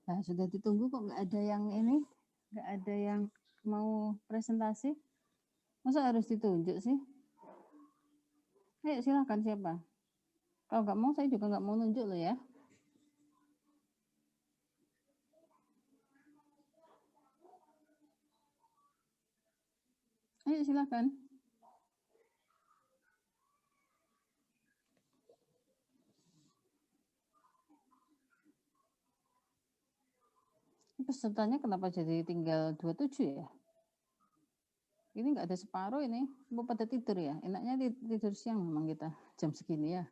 A: Nah, sudah ditunggu kok nggak ada yang ini, nggak ada yang mau presentasi. Masa harus ditunjuk sih? Ayo silahkan siapa? Kalau nggak mau, saya juga nggak mau nunjuk loh ya. Ayo silahkan. Pesertanya kenapa jadi tinggal 27 ya? Ini nggak ada separuh ini. Mau pada tidur ya? Enaknya tidur siang memang kita jam segini ya.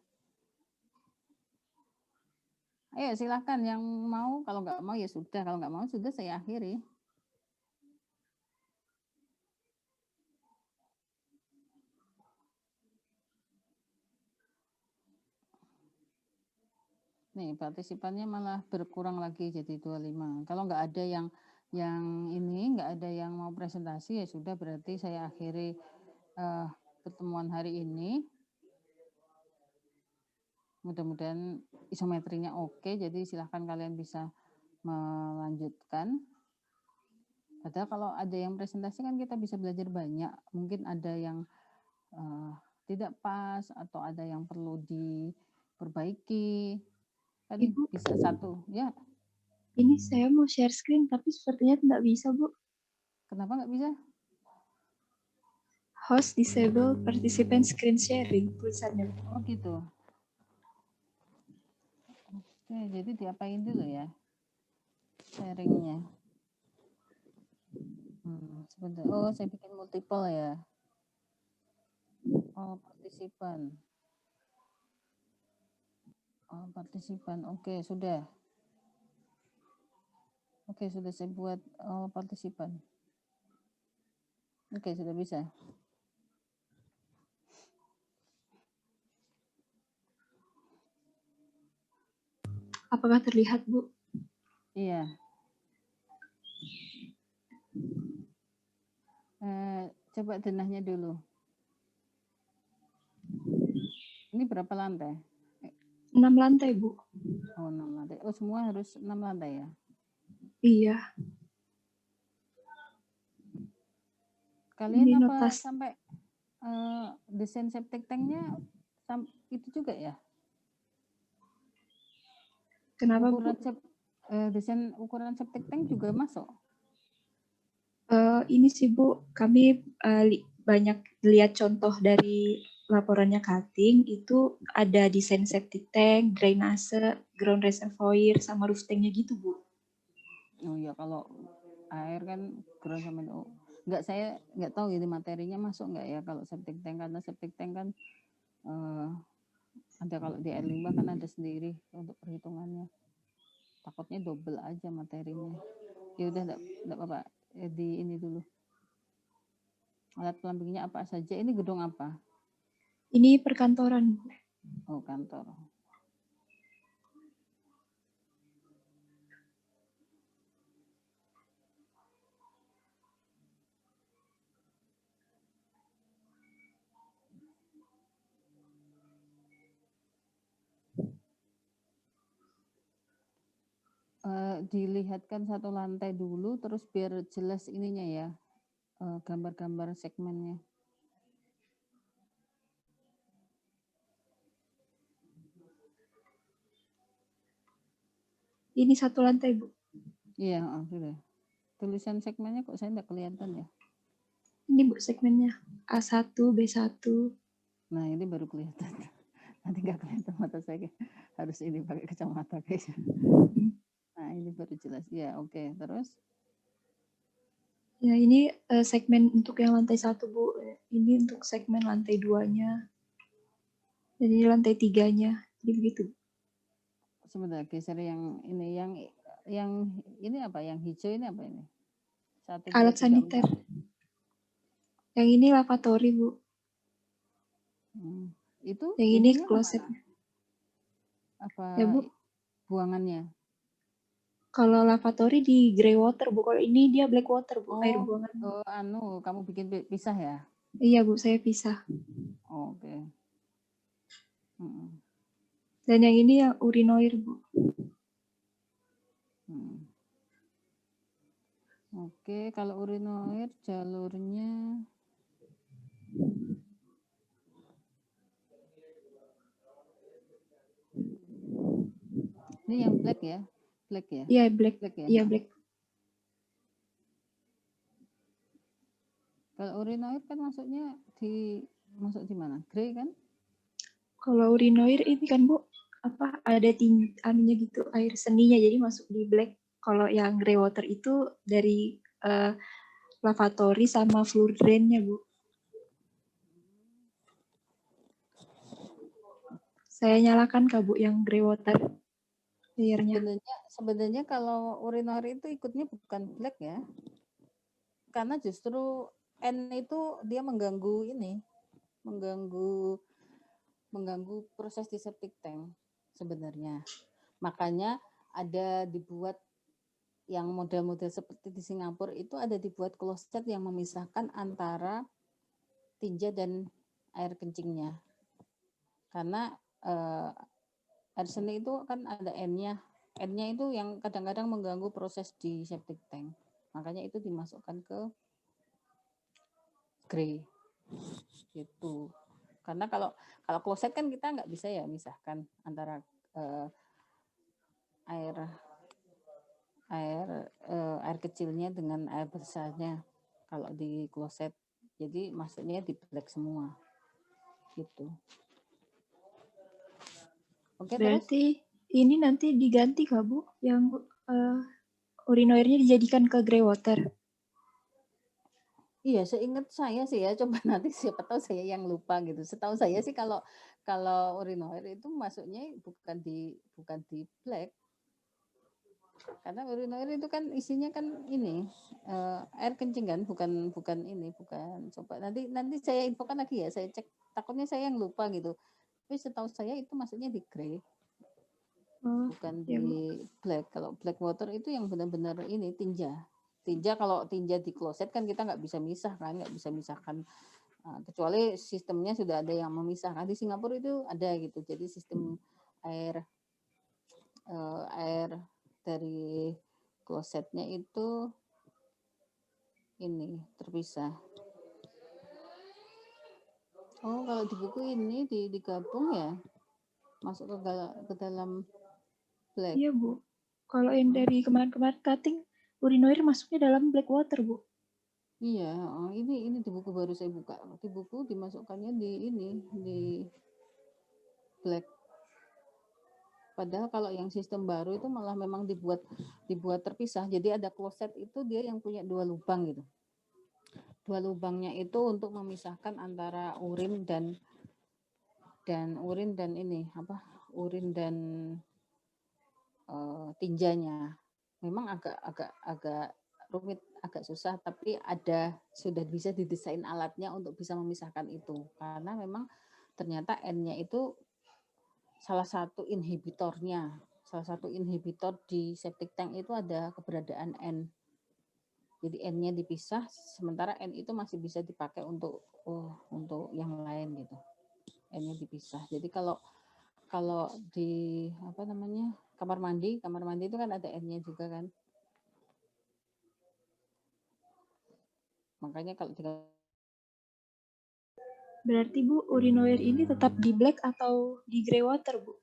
A: Ayo silahkan yang mau. Kalau nggak mau ya sudah. Kalau nggak mau sudah saya akhiri. Nih, partisipannya malah berkurang lagi jadi 25. Kalau nggak ada yang nggak ada yang mau presentasi, ya sudah berarti saya akhiri pertemuan hari ini. Mudah-mudahan isometrinya oke, jadi silahkan kalian bisa melanjutkan. Padahal kalau ada yang presentasi kan kita bisa belajar banyak. Mungkin ada yang tidak pas atau ada yang perlu diperbaiki. Kan
D: Ibu,
A: bisa satu, ya.
D: ini saya mau share screen tapi sepertinya tidak bisa, Bu.
A: Kenapa nggak bisa?
D: Host disable participant screen sharing tulisannya.
A: Oh gitu. Oke, jadi diapain dulu ya sharingnya? Sebentar. Oh, saya bikin multiple ya. Oh, partisipan. Oh, partisipan. Oke, sudah. Oke, sudah saya buat partisipan. Oke, sudah bisa.
D: Apakah terlihat, Bu?
A: Iya. Coba denahnya dulu. Ini berapa lantai?
D: 6 lantai, Bu.
A: Oh, 6 lantai. Oh, semua harus 6 lantai ya?
D: Iya.
A: Kalian
D: Ini
A: apa
D: notas.
A: sampai desain septic tanknya itu juga ya?
D: Kenapa, Bu?
A: Desain ukuran septic tank juga masuk?
D: Ini sih, Bu, kami banyak lihat contoh dari laporannya Cutting, itu ada desain septic tank, drainase, ground reservoir, sama roof tanknya gitu, Bu.
A: Oh iya, kalau air kan ground sama nggak, saya nggak tahu ini materinya masuk nggak ya kalau septic tank, karena septic tank kan ada, kalau di air limbah kan ada sendiri untuk perhitungannya. Takutnya double aja materinya. Ya udah, enggak apa-apa. Di ini dulu. Alat plumbingnya apa saja? Ini gedung apa?
D: Ini perkantoran.
A: Oh, kantor. Dilihatkan satu lantai dulu, terus biar jelas ininya ya, gambar-gambar segmennya.
D: Ini satu lantai, Bu.
A: Iya, sudah. Tulisan segmennya kok saya enggak kelihatan ya?
D: Ini, Bu, segmennya. A1, B1.
A: Nah, ini baru kelihatan. Nanti nggak kelihatan mata saya, harus ini pakai kacamata guys. Nah, ini baru jelas. Ya, oke. Terus?
D: Ya, ini segmen untuk yang lantai 1, Bu. Ini untuk segmen lantai 2-nya. Dan ini lantai 3-nya. Jadi begitu.
A: Sebentar, geser yang ini, yang ini apa? Yang hijau ini apa ini? 1, 2,
D: Alat
A: 3,
D: saniter.
A: 4.
D: Yang ini lavatory, Bu.
A: Itu
D: yang ini
A: ininya
D: kloset.
A: Apa
D: Ya, Bu.
A: buangannya?
D: Kalau lavatory di grey water, Bu. Kalau ini dia black water, Bu. Air buangan.
A: Kamu bikin pisah ya?
D: Iya, Bu. Saya pisah.
A: Oke.
D: Dan yang ini yang urinoir, Bu.
A: Oke, kalau urinoir jalurnya ini yang black ya? Black ya?
D: Iya, black.
A: ya?
D: Iya, black.
A: Kalau urinoir kan masuk di mana? Grey kan?
D: Kalau urinoir ini kan, Bu, ada anunya gitu, air seninya, jadi masuk di black. Kalau yang grey water itu dari lavatory sama floor drain-nya, Bu. Saya nyalakan, Kak, Bu, yang grey water layernya.
A: Sebenarnya kalau urinoir itu ikutnya bukan black ya. Karena justru N itu dia mengganggu proses di septic tank sebenarnya. Makanya ada dibuat yang model-model seperti di Singapura itu ada dibuat kloset yang memisahkan antara tinja dan air kencingnya. Karena air seni itu kan ada N-nya. N-nya itu yang kadang-kadang mengganggu proses di septic tank. Makanya itu dimasukkan ke grey. Gitu. Karena kalau kloset kan kita nggak bisa ya misahkan antara air kecilnya dengan air besarnya kalau di kloset. Jadi maksudnya di black semua. Gitu. Oke, terus?
D: Berarti ini nanti diganti Kak Bu, yang urinoirnya dijadikan ke grey water.
A: Iya, seingat saya sih ya, coba nanti siapa tahu saya yang lupa gitu. Setahu saya sih kalau urinoir itu masuknya bukan di black. Karena urinoir itu kan isinya kan ini air kencing kan, bukan ini, bukan. Coba nanti saya infokan lagi ya, saya cek. Takutnya saya yang lupa gitu. Tapi setahu saya itu masuknya di grey, bukan
D: ya, Bu.
A: di black. Kalau black water itu yang benar-benar ini tinja. Kalau tinja di kloset kan kita nggak bisa misah kan, nggak bisa misahkan kecuali sistemnya sudah ada yang memisahkan. Di Singapura itu ada gitu, jadi sistem air dari klosetnya itu ini terpisah. Oh, kalau di buku ini digabung ya, masuk ke dalam black.
D: Iya Bu. Kalau yang dari kemarin-kemarin cutting, urinoir masuknya dalam black water Bu.
A: Iya, ini di buku baru saya buka. Di buku dimasukkannya di black. Padahal kalau yang sistem baru itu malah memang dibuat terpisah. Jadi ada kloset itu dia yang punya 2 lubang gitu. 2 lubangnya itu untuk memisahkan antara urin dan urin dan tinjanya. Memang agak rumit, agak susah, tapi sudah bisa didesain alatnya untuk bisa memisahkan itu. Karena memang ternyata N-nya itu salah satu inhibitornya. Salah satu inhibitor di septic tank itu ada keberadaan N. Jadi N-nya dipisah, sementara N itu masih bisa dipakai untuk yang lain gitu. N-nya dipisah. Jadi kalau di kamar mandi itu kan ada N-nya juga kan. Makanya kalau
D: Berarti Bu, urinoir ini tetap di black atau di grey water Bu?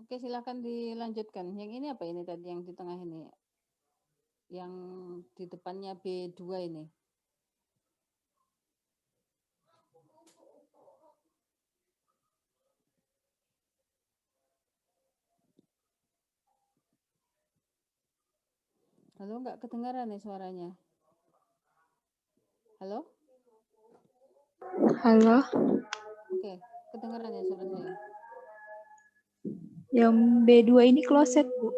A: Oke, silakan dilanjutkan. Yang ini apa ini tadi yang di tengah ini? Yang di depannya B2 ini. Halo, nggak kedengaran nih suaranya. Halo?
D: Halo,
A: Oke, kedengaran ya suara saya.
D: yang B2 ini kloset, Bu.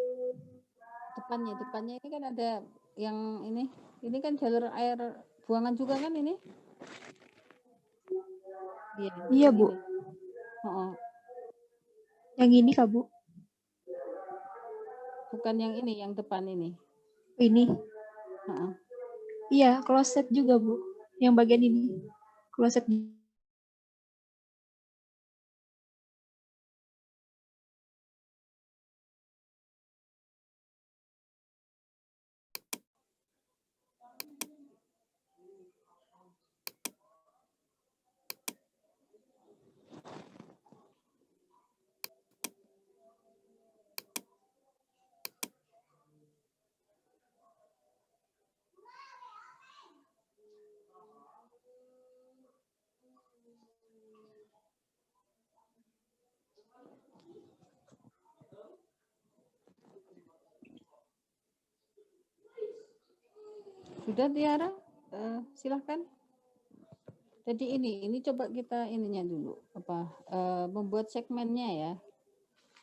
A: Depannya ini kan ada yang ini kan jalur air buangan juga kan ini? Iya,
D: Iya,
A: yang
D: Bu.
A: ini. Oh,
D: Yang ini, Kak, Bu.
A: bukan yang ini, yang depan ini.
D: Ini.
A: Heeh.
D: Iya, kloset juga, Bu. Yang bagian ini. Kloset.
A: Sudah Tiara? Silahkan. Jadi ini coba kita ininya dulu membuat segmennya ya,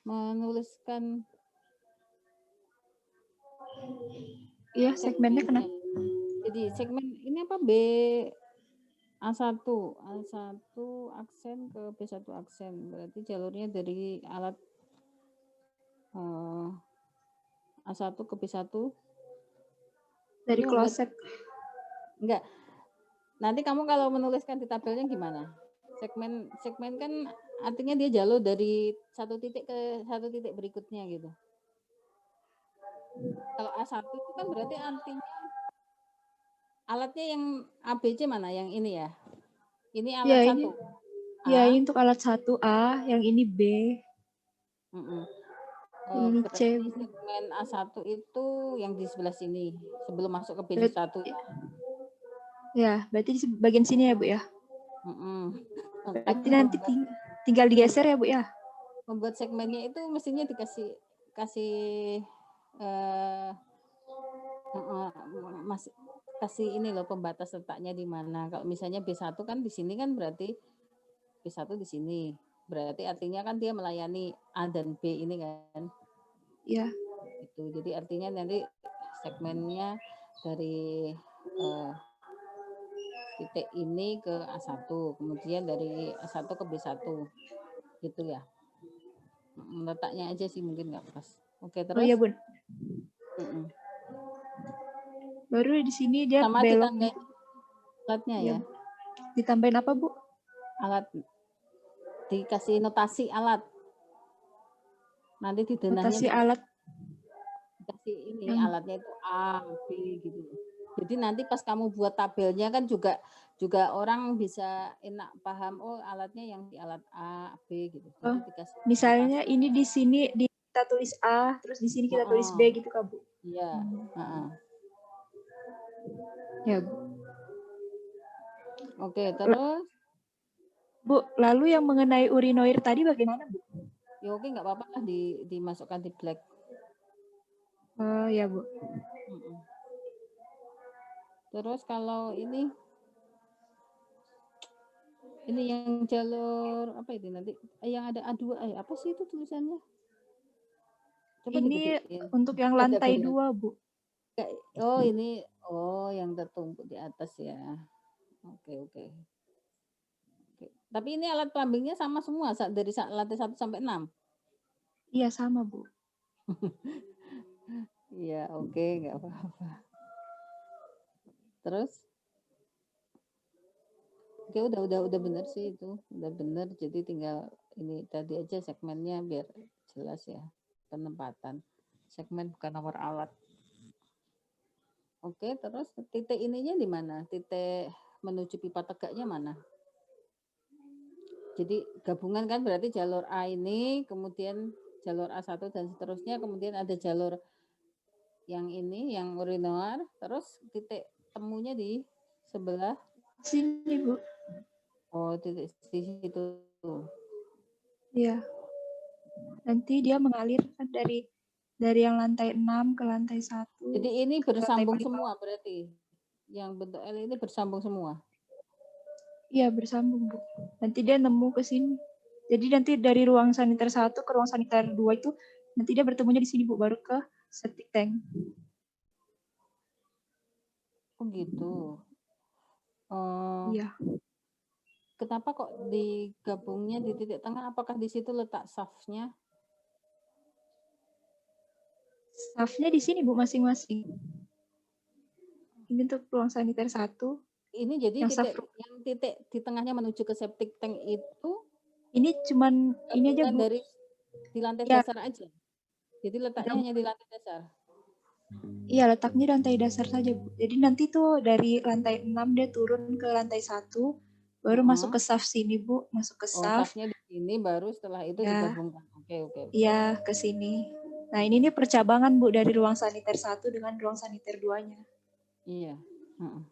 A: menuliskan
D: Iya, segmennya kenapa?
A: Jadi segmen ini apa A1 aksen ke B1 aksen, berarti jalurnya dari alat A1 ke B1
D: Dari
A: ini
D: kloset.
A: enggak. Nanti kamu kalau menuliskan di tabelnya gimana? Segmen kan artinya dia jalur dari satu titik ke satu titik berikutnya gitu. Kalau A1 itu kan berarti artinya alatnya yang ABC mana? Yang ini ya? Ini alat
D: Ya,
A: 1.
D: ini. Ya, ini untuk alat 1A, yang ini B. Ini C.
A: Berarti segmen A1 itu yang di sebelah sini sebelum masuk ke B1 ya.
D: Ya, berarti di bagian sini ya, Bu ya. Berarti nanti tinggal digeser ya, Bu ya.
A: Membuat segmennya itu mestinya kasih ini loh pembatas letaknya di mana. Kalau misalnya B1 kan di sini kan berarti B1 di sini. Berarti artinya kan dia melayani A dan B ini kan.
D: Iya.
A: Itu. Jadi artinya nanti segmennya dari titik ini ke A1, kemudian dari A1 ke B1. Gitu ya. Letaknya aja sih mungkin nggak pas. Oke, terus?
D: Oh iya, Bun. Baru di sini dia
A: sama
D: belok.
A: Alatnya ya.
D: Ditambahin apa, Bu?
A: Alat. Dikasih notasi alat. Nanti di denahnya
D: notasi alat.
A: Dikasih ini alatnya itu A, B gitu. Jadi nanti pas kamu buat tabelnya kan juga orang bisa enak paham alatnya yang di alat A, B gitu. Jadi dikasih
D: misalnya notasi. Ini di sini kita tulis A, terus di sini kita tulis B gitu, Kak, Bu.
A: Iya,
D: Ya, Bu.
A: Oke, terus
D: Bu, lalu yang mengenai urinoir tadi bagaimana, Bu?
A: Ya oke, nggak apa-apa lah dimasukkan di black.
D: Oh ya, Bu.
A: Terus kalau ini yang jalur apa itu nanti yang ada A2 apa sih itu tulisannya?
D: Coba ini untuk yang lantai 2, Bu.
A: Oh, ini yang tertumpuk di atas ya. Oke. Tapi ini alat plumbingnya sama semua dari lantai 1 sampai 6.
D: Iya, sama, Bu.
A: Iya, oke, nggak apa-apa. Terus? Oke, udah benar sih itu. Udah benar, jadi tinggal ini tadi aja segmennya biar jelas ya. Penempatan. Segmen bukan nomor alat. Oke, terus titik ininya di mana? Titik menuju pipa tegaknya mana? Jadi gabungan kan berarti jalur A ini, kemudian jalur A1 dan seterusnya, kemudian ada jalur yang ini, yang urinoir, terus titik temunya di sebelah,
D: Sini, Bu.
A: titik di situ.
D: Iya. Nanti dia mengalir kan dari yang lantai 6 ke lantai 1.
A: Jadi ini
D: ke lantai
A: bersambung
D: paling
A: semua
D: bawah.
A: berarti, yang bentuk L ini bersambung semua.
D: Iya, bersambung, Bu. Nanti dia nemu ke sini. Jadi nanti dari ruang saniter 1 ke ruang saniter 2 itu nanti dia bertemunya di sini, Bu, baru ke septic tank.
A: Oh gitu. Eh,
D: Iya.
A: Kenapa kok digabungnya di titik tengah? Apakah di situ letak shaft-nya?
D: Staffnya di sini, Bu, masing-masing. Ini untuk ruang saniter 1.
A: Ini jadi
D: Yang
A: titik
D: staff
A: yang titik di tengahnya menuju ke septic tank itu
D: ini cuman ini aja,
A: gabungan
D: Bu.
A: dari di lantai
D: Ya,
A: dasar aja. Jadi letaknya hanya di lantai dasar.
D: iya, letaknya di lantai dasar saja, Bu. Jadi nanti tuh dari lantai 6 dia turun ke lantai 1, baru masuk ke shaft sini, Bu. Masuk ke
A: Oh,
D: shaft.
A: shaft-nya di sini baru setelah itu
D: Ya,
A: digabungkan. Oke.
D: iya, ke sini. Nah, ini percabangan, Bu, dari ruang saniter 1 dengan ruang saniter 2-nya.
A: Iya. Heeh.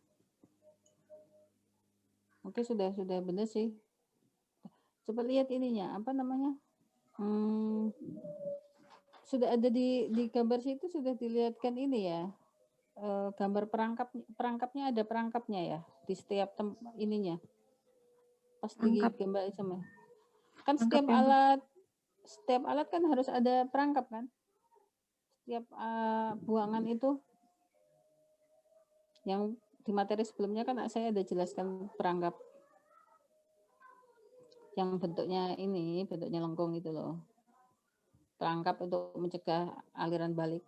A: Oke, sudah benar sih. Coba lihat ininya, apa namanya? Sudah ada di gambar situ sudah dilihatkan ini ya. Gambar perangkapnya ada perangkapnya ya di setiap ininya. Pas di
D: Angkap
A: gambar sama. Kan
D: angkap yang
A: setiap alat kan harus ada perangkap kan? Setiap buangan itu yang di materi sebelumnya kan saya ada jelaskan perangkap yang bentuknya lengkung itu loh. Perangkap untuk mencegah aliran balik.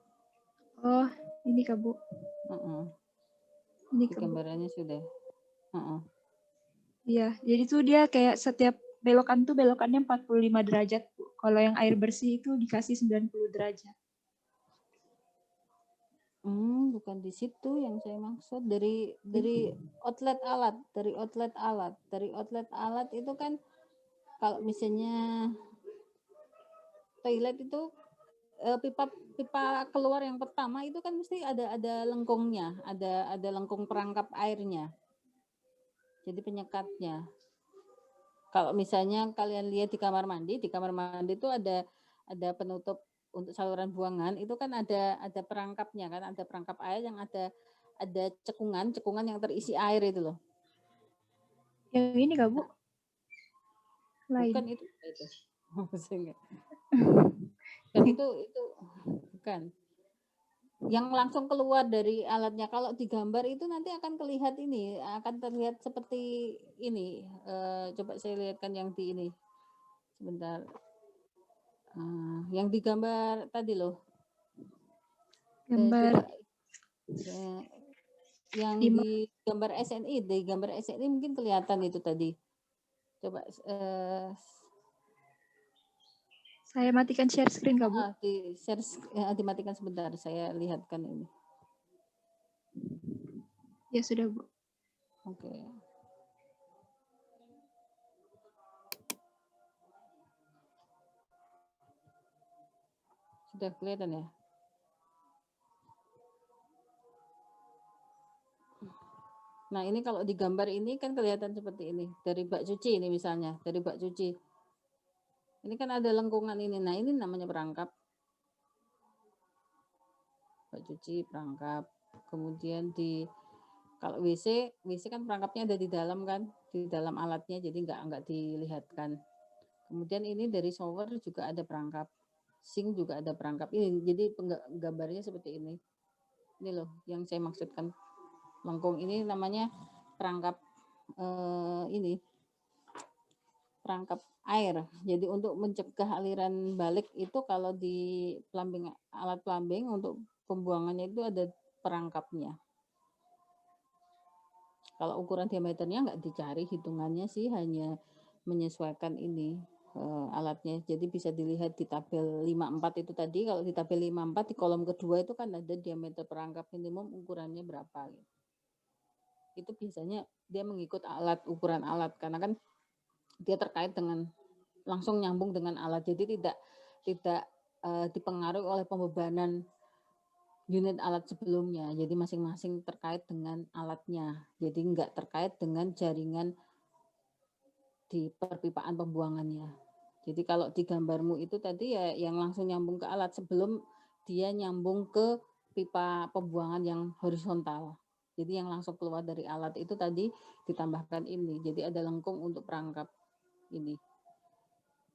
D: Oh, ini Kak, Bu.
A: Di
D: Ini Kak, Bu.
A: gambarannya sudah.
D: Iya, jadi tuh dia kayak setiap belokan tuh belokannya 45 derajat, Bu. Kalau yang air bersih itu dikasih 90 derajat.
A: Bukan di situ yang saya maksud, dari outlet alat itu kan kalau misalnya toilet itu pipa keluar yang pertama itu kan mesti ada lengkungnya, ada lengkung perangkap airnya, jadi penyekatnya. Kalau misalnya kalian lihat di kamar mandi itu ada penutup untuk saluran buangan, itu kan ada perangkapnya kan, ada perangkap air yang ada cekungan yang terisi air itu loh.
D: Yang ini Kak, Bu? Lain.
A: Bukan itu. Dan itu bukan. Yang langsung keluar dari alatnya. Kalau digambar itu nanti akan terlihat seperti ini. Coba saya lihatkan yang di ini. Sebentar. Yang digambar tadi loh.
D: Gambar
A: Coba yang di gambar SNI mungkin kelihatan itu tadi. Coba
D: saya matikan share screen Kak, Bu.
A: dimatikan sebentar, saya lihatkan ini.
D: Ya sudah, Bu.
A: Oke. Sudah kelihatan ya? Nah, ini kalau di gambar ini kan kelihatan seperti ini. Dari bak cuci ini misalnya, dari bak cuci. Ini kan ada lengkungan ini. Nah, ini namanya perangkap. Bak cuci, perangkap. Kemudian kalau WC kan perangkapnya ada di dalam kan, di dalam alatnya, jadi nggak dilihatkan. Kemudian ini dari shower juga ada perangkap. Sink juga ada perangkap. Ini jadi gambarnya seperti ini. Ini loh yang saya maksudkan. Lengkung ini namanya perangkap perangkap air. Jadi untuk mencegah aliran balik itu kalau di alat plumbing untuk pembuangannya itu ada perangkapnya. Kalau ukuran diameternya nggak dicari hitungannya sih, hanya menyesuaikan ini alatnya. Jadi bisa dilihat di tabel 54 itu tadi. Kalau di tabel 54 di kolom kedua itu kan ada diameter perangkap minimum ukurannya berapa gitu. Itu biasanya dia mengikut ukuran alat karena kan dia terkait dengan langsung nyambung dengan alat, jadi tidak dipengaruhi oleh pembebanan unit alat sebelumnya. Jadi masing-masing terkait dengan alatnya. Jadi enggak terkait dengan jaringan di perpipaan pembuangannya. Jadi kalau di gambarmu itu tadi ya yang langsung nyambung ke alat sebelum dia nyambung ke pipa pembuangan yang horizontal. Jadi yang langsung keluar dari alat itu tadi ditambahkan ini. Jadi ada lengkung untuk perangkap ini.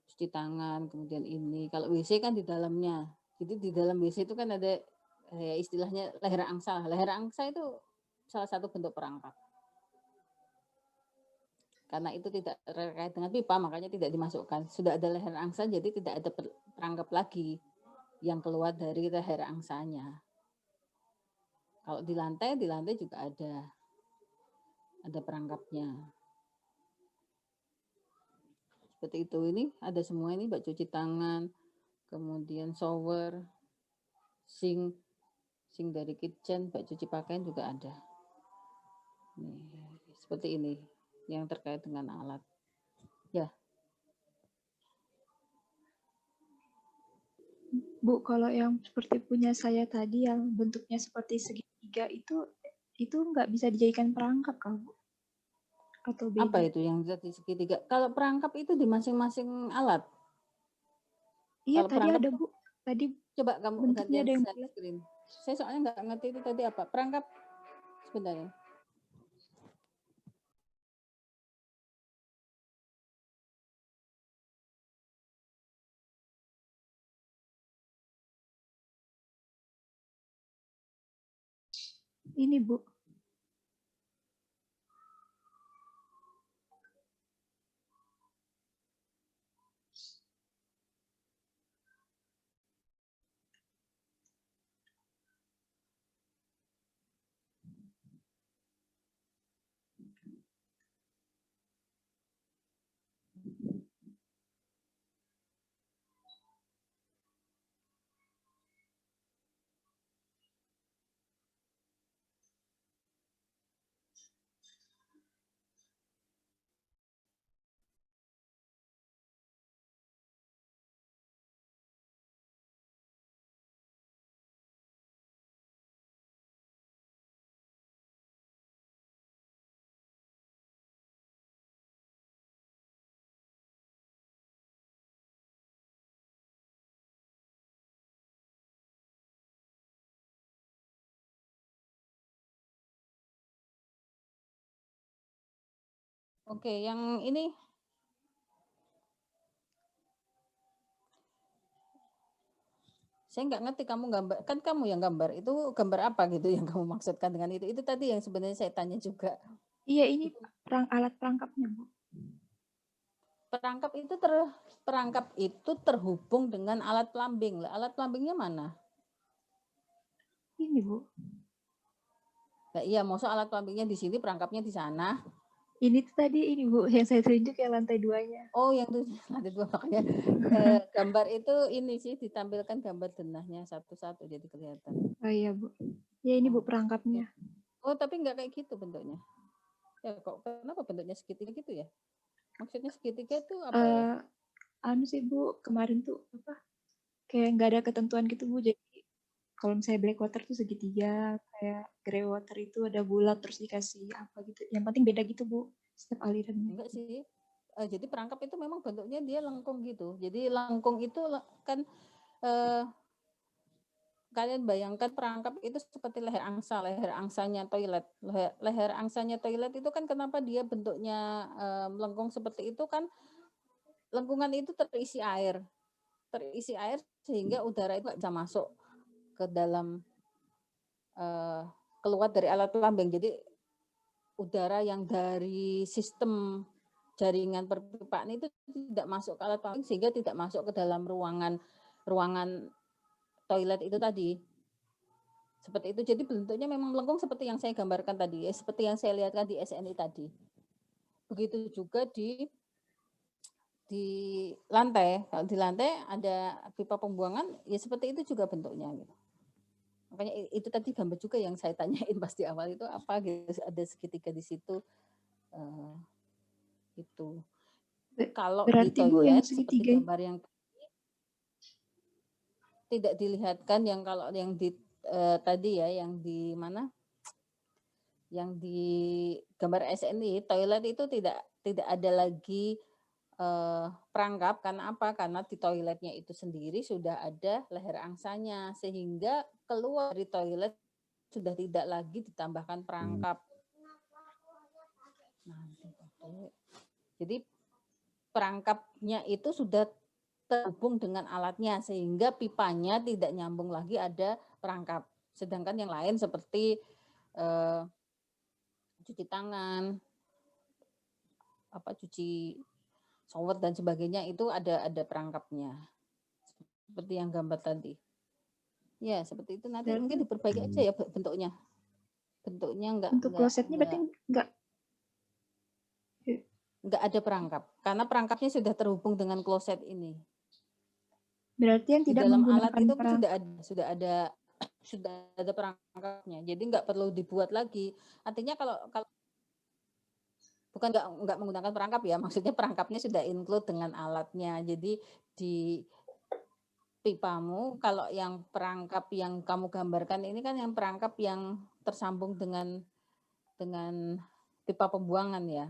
A: Cuci tangan, kemudian ini. Kalau WC kan di dalamnya. Jadi di dalam WC itu kan ada ya istilahnya leher angsa. Leher angsa itu salah satu bentuk perangkap. Karena itu tidak terkait dengan pipa, makanya tidak dimasukkan. Sudah ada leher angsa, jadi tidak ada perangkap lagi yang keluar dari leher angsanya. Kalau di lantai juga ada perangkapnya. Seperti itu, ini ada semua ini, bak cuci tangan, kemudian shower, sink dari kitchen, bak cuci pakaian juga ada. Nih, seperti ini, yang terkait dengan alat. Ya.
D: Bu, kalau yang seperti punya saya tadi yang bentuknya seperti segitiga itu nggak bisa dijadikan perangkap kan, Bu? Atau beda?
A: Apa itu yang jadi segitiga? Kalau perangkap itu di masing-masing alat.
D: Iya,
A: Kalau
D: tadi
A: perangkap,
D: ada, Bu. Tadi
A: coba kamu
D: bentuknya
A: gantian
D: ada yang
A: share
D: bulat.
A: screen. Saya soalnya nggak ngerti itu tadi apa. Perangkap, sebentar ya.
D: Ini, Bu.
A: Oke, yang ini saya nggak ngerti kamu gambar, kan kamu yang gambar, itu gambar apa gitu yang kamu maksudkan dengan itu? Itu tadi yang sebenarnya saya tanya juga.
D: Iya, ini alat perangkapnya, Bu.
A: Perangkap itu terhubung dengan alat plumbing. Alat plumbingnya mana?
D: Ini, Bu.
A: Nah, iya, maksud alat plumbingnya di sini, perangkapnya di sana.
D: Ini tuh tadi ini, Bu, yang saya tunjuk yang lantai 2-nya.
A: Oh, yang tuh lantai 2 makanya gambar itu ini sih ditampilkan gambar denahnya satu-satu jadi kelihatan.
D: Oh iya, Bu. Ya ini, Bu, perangkapnya.
A: Oh, tapi nggak kayak gitu bentuknya. Ya kok kenapa bentuknya segitiga gitu ya? Maksudnya segitiga itu apa ya?
D: Anu sih, Bu, kemarin tuh apa? Kayak nggak ada ketentuan gitu, Bu. Jadi kalau misalnya black water tuh segitiga, kayak grey water itu ada bulat terus dikasih apa gitu. Yang penting beda gitu, Bu, setiap alirannya.
A: Enggak sih. Jadi perangkap itu memang bentuknya dia lengkung gitu. Jadi lengkung itu kan kalian bayangkan perangkap itu seperti leher angsa, leher angsanya toilet. Leher angsanya toilet itu kan kenapa dia bentuknya melengkung seperti itu kan, lengkungan itu terisi air sehingga udara itu nggak bisa masuk ke dalam keluar dari alat plumbing. Jadi udara yang dari sistem jaringan perpipaan itu tidak masuk ke alat plumbing sehingga tidak masuk ke dalam ruangan toilet itu tadi. Seperti itu. Jadi bentuknya memang melengkung seperti yang saya gambarkan tadi, seperti yang saya lihatkan di SNI tadi. Begitu juga di lantai. Kalau di lantai ada pipa pembuangan, ya seperti itu juga bentuknya. Gitu. Makanya itu tadi gambar juga yang saya tanyain pas di awal itu apa gitu, ada segitiga di situ. Itu. Kalau di
D: Berarti, Bu, yang
A: toilet seperti
D: segitiga
A: gambar yang tidak dilihatkan yang kalau yang di tadi ya, yang di mana? Yang di gambar SNI, toilet itu tidak ada lagi perangkap. Karena apa? Karena di toiletnya itu sendiri sudah ada leher angsanya, sehingga keluar dari toilet sudah tidak lagi ditambahkan perangkap. Jadi perangkapnya itu sudah terhubung dengan alatnya, sehingga pipanya tidak nyambung lagi ada perangkap. Sedangkan yang lain seperti cuci tangan, cuci shower dan sebagainya itu ada perangkapnya. Seperti yang gambar tadi. Ya, seperti itu. Nanti
D: Berarti
A: mungkin diperbaiki aja ya bentuknya. Bentuknya
D: untuk klosetnya berarti
A: enggak ada perangkap. Karena perangkapnya sudah terhubung dengan kloset ini.
D: berarti yang
A: Di
D: tidak
A: dalam
D: menggunakan
A: alat itu
D: perangkap.
A: sudah ada perangkapnya. Jadi enggak perlu dibuat lagi. Artinya kalau bukan enggak menggunakan perangkap ya, maksudnya perangkapnya sudah include dengan alatnya. Jadi di pipamu, kalau yang perangkap yang kamu gambarkan ini kan yang perangkap yang tersambung dengan pipa pembuangan ya.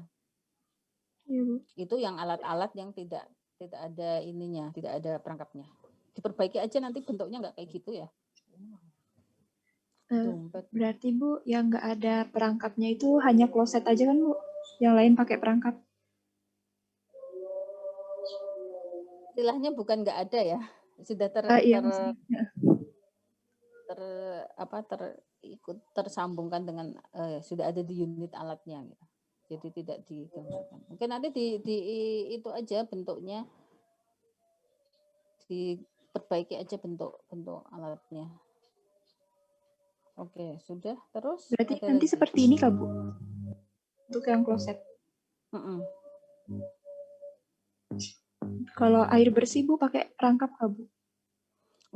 D: Iya, Bu.
A: Itu yang alat-alat yang tidak ada ininya, tidak ada perangkapnya. Diperbaiki aja, nanti bentuknya enggak kayak gitu ya. Dompet.
D: Berarti Bu, yang nggak ada perangkapnya itu hanya kloset aja kan Bu? Yang lain pakai perangkap?
A: Istilahnya bukan nggak ada ya, sudah tersambungkan dengan sudah ada di unit alatnya gitu. Jadi tidak digambarkan. Mungkin nanti di itu aja bentuknya, diperbaiki aja bentuk alatnya. Oke, sudah. Terus
D: Berarti
A: ada
D: nanti
A: lagi?
D: seperti ini Kak Bu? Untuk yang kloset. Kalau air bersih Bu pakai perangkap Kak Bu?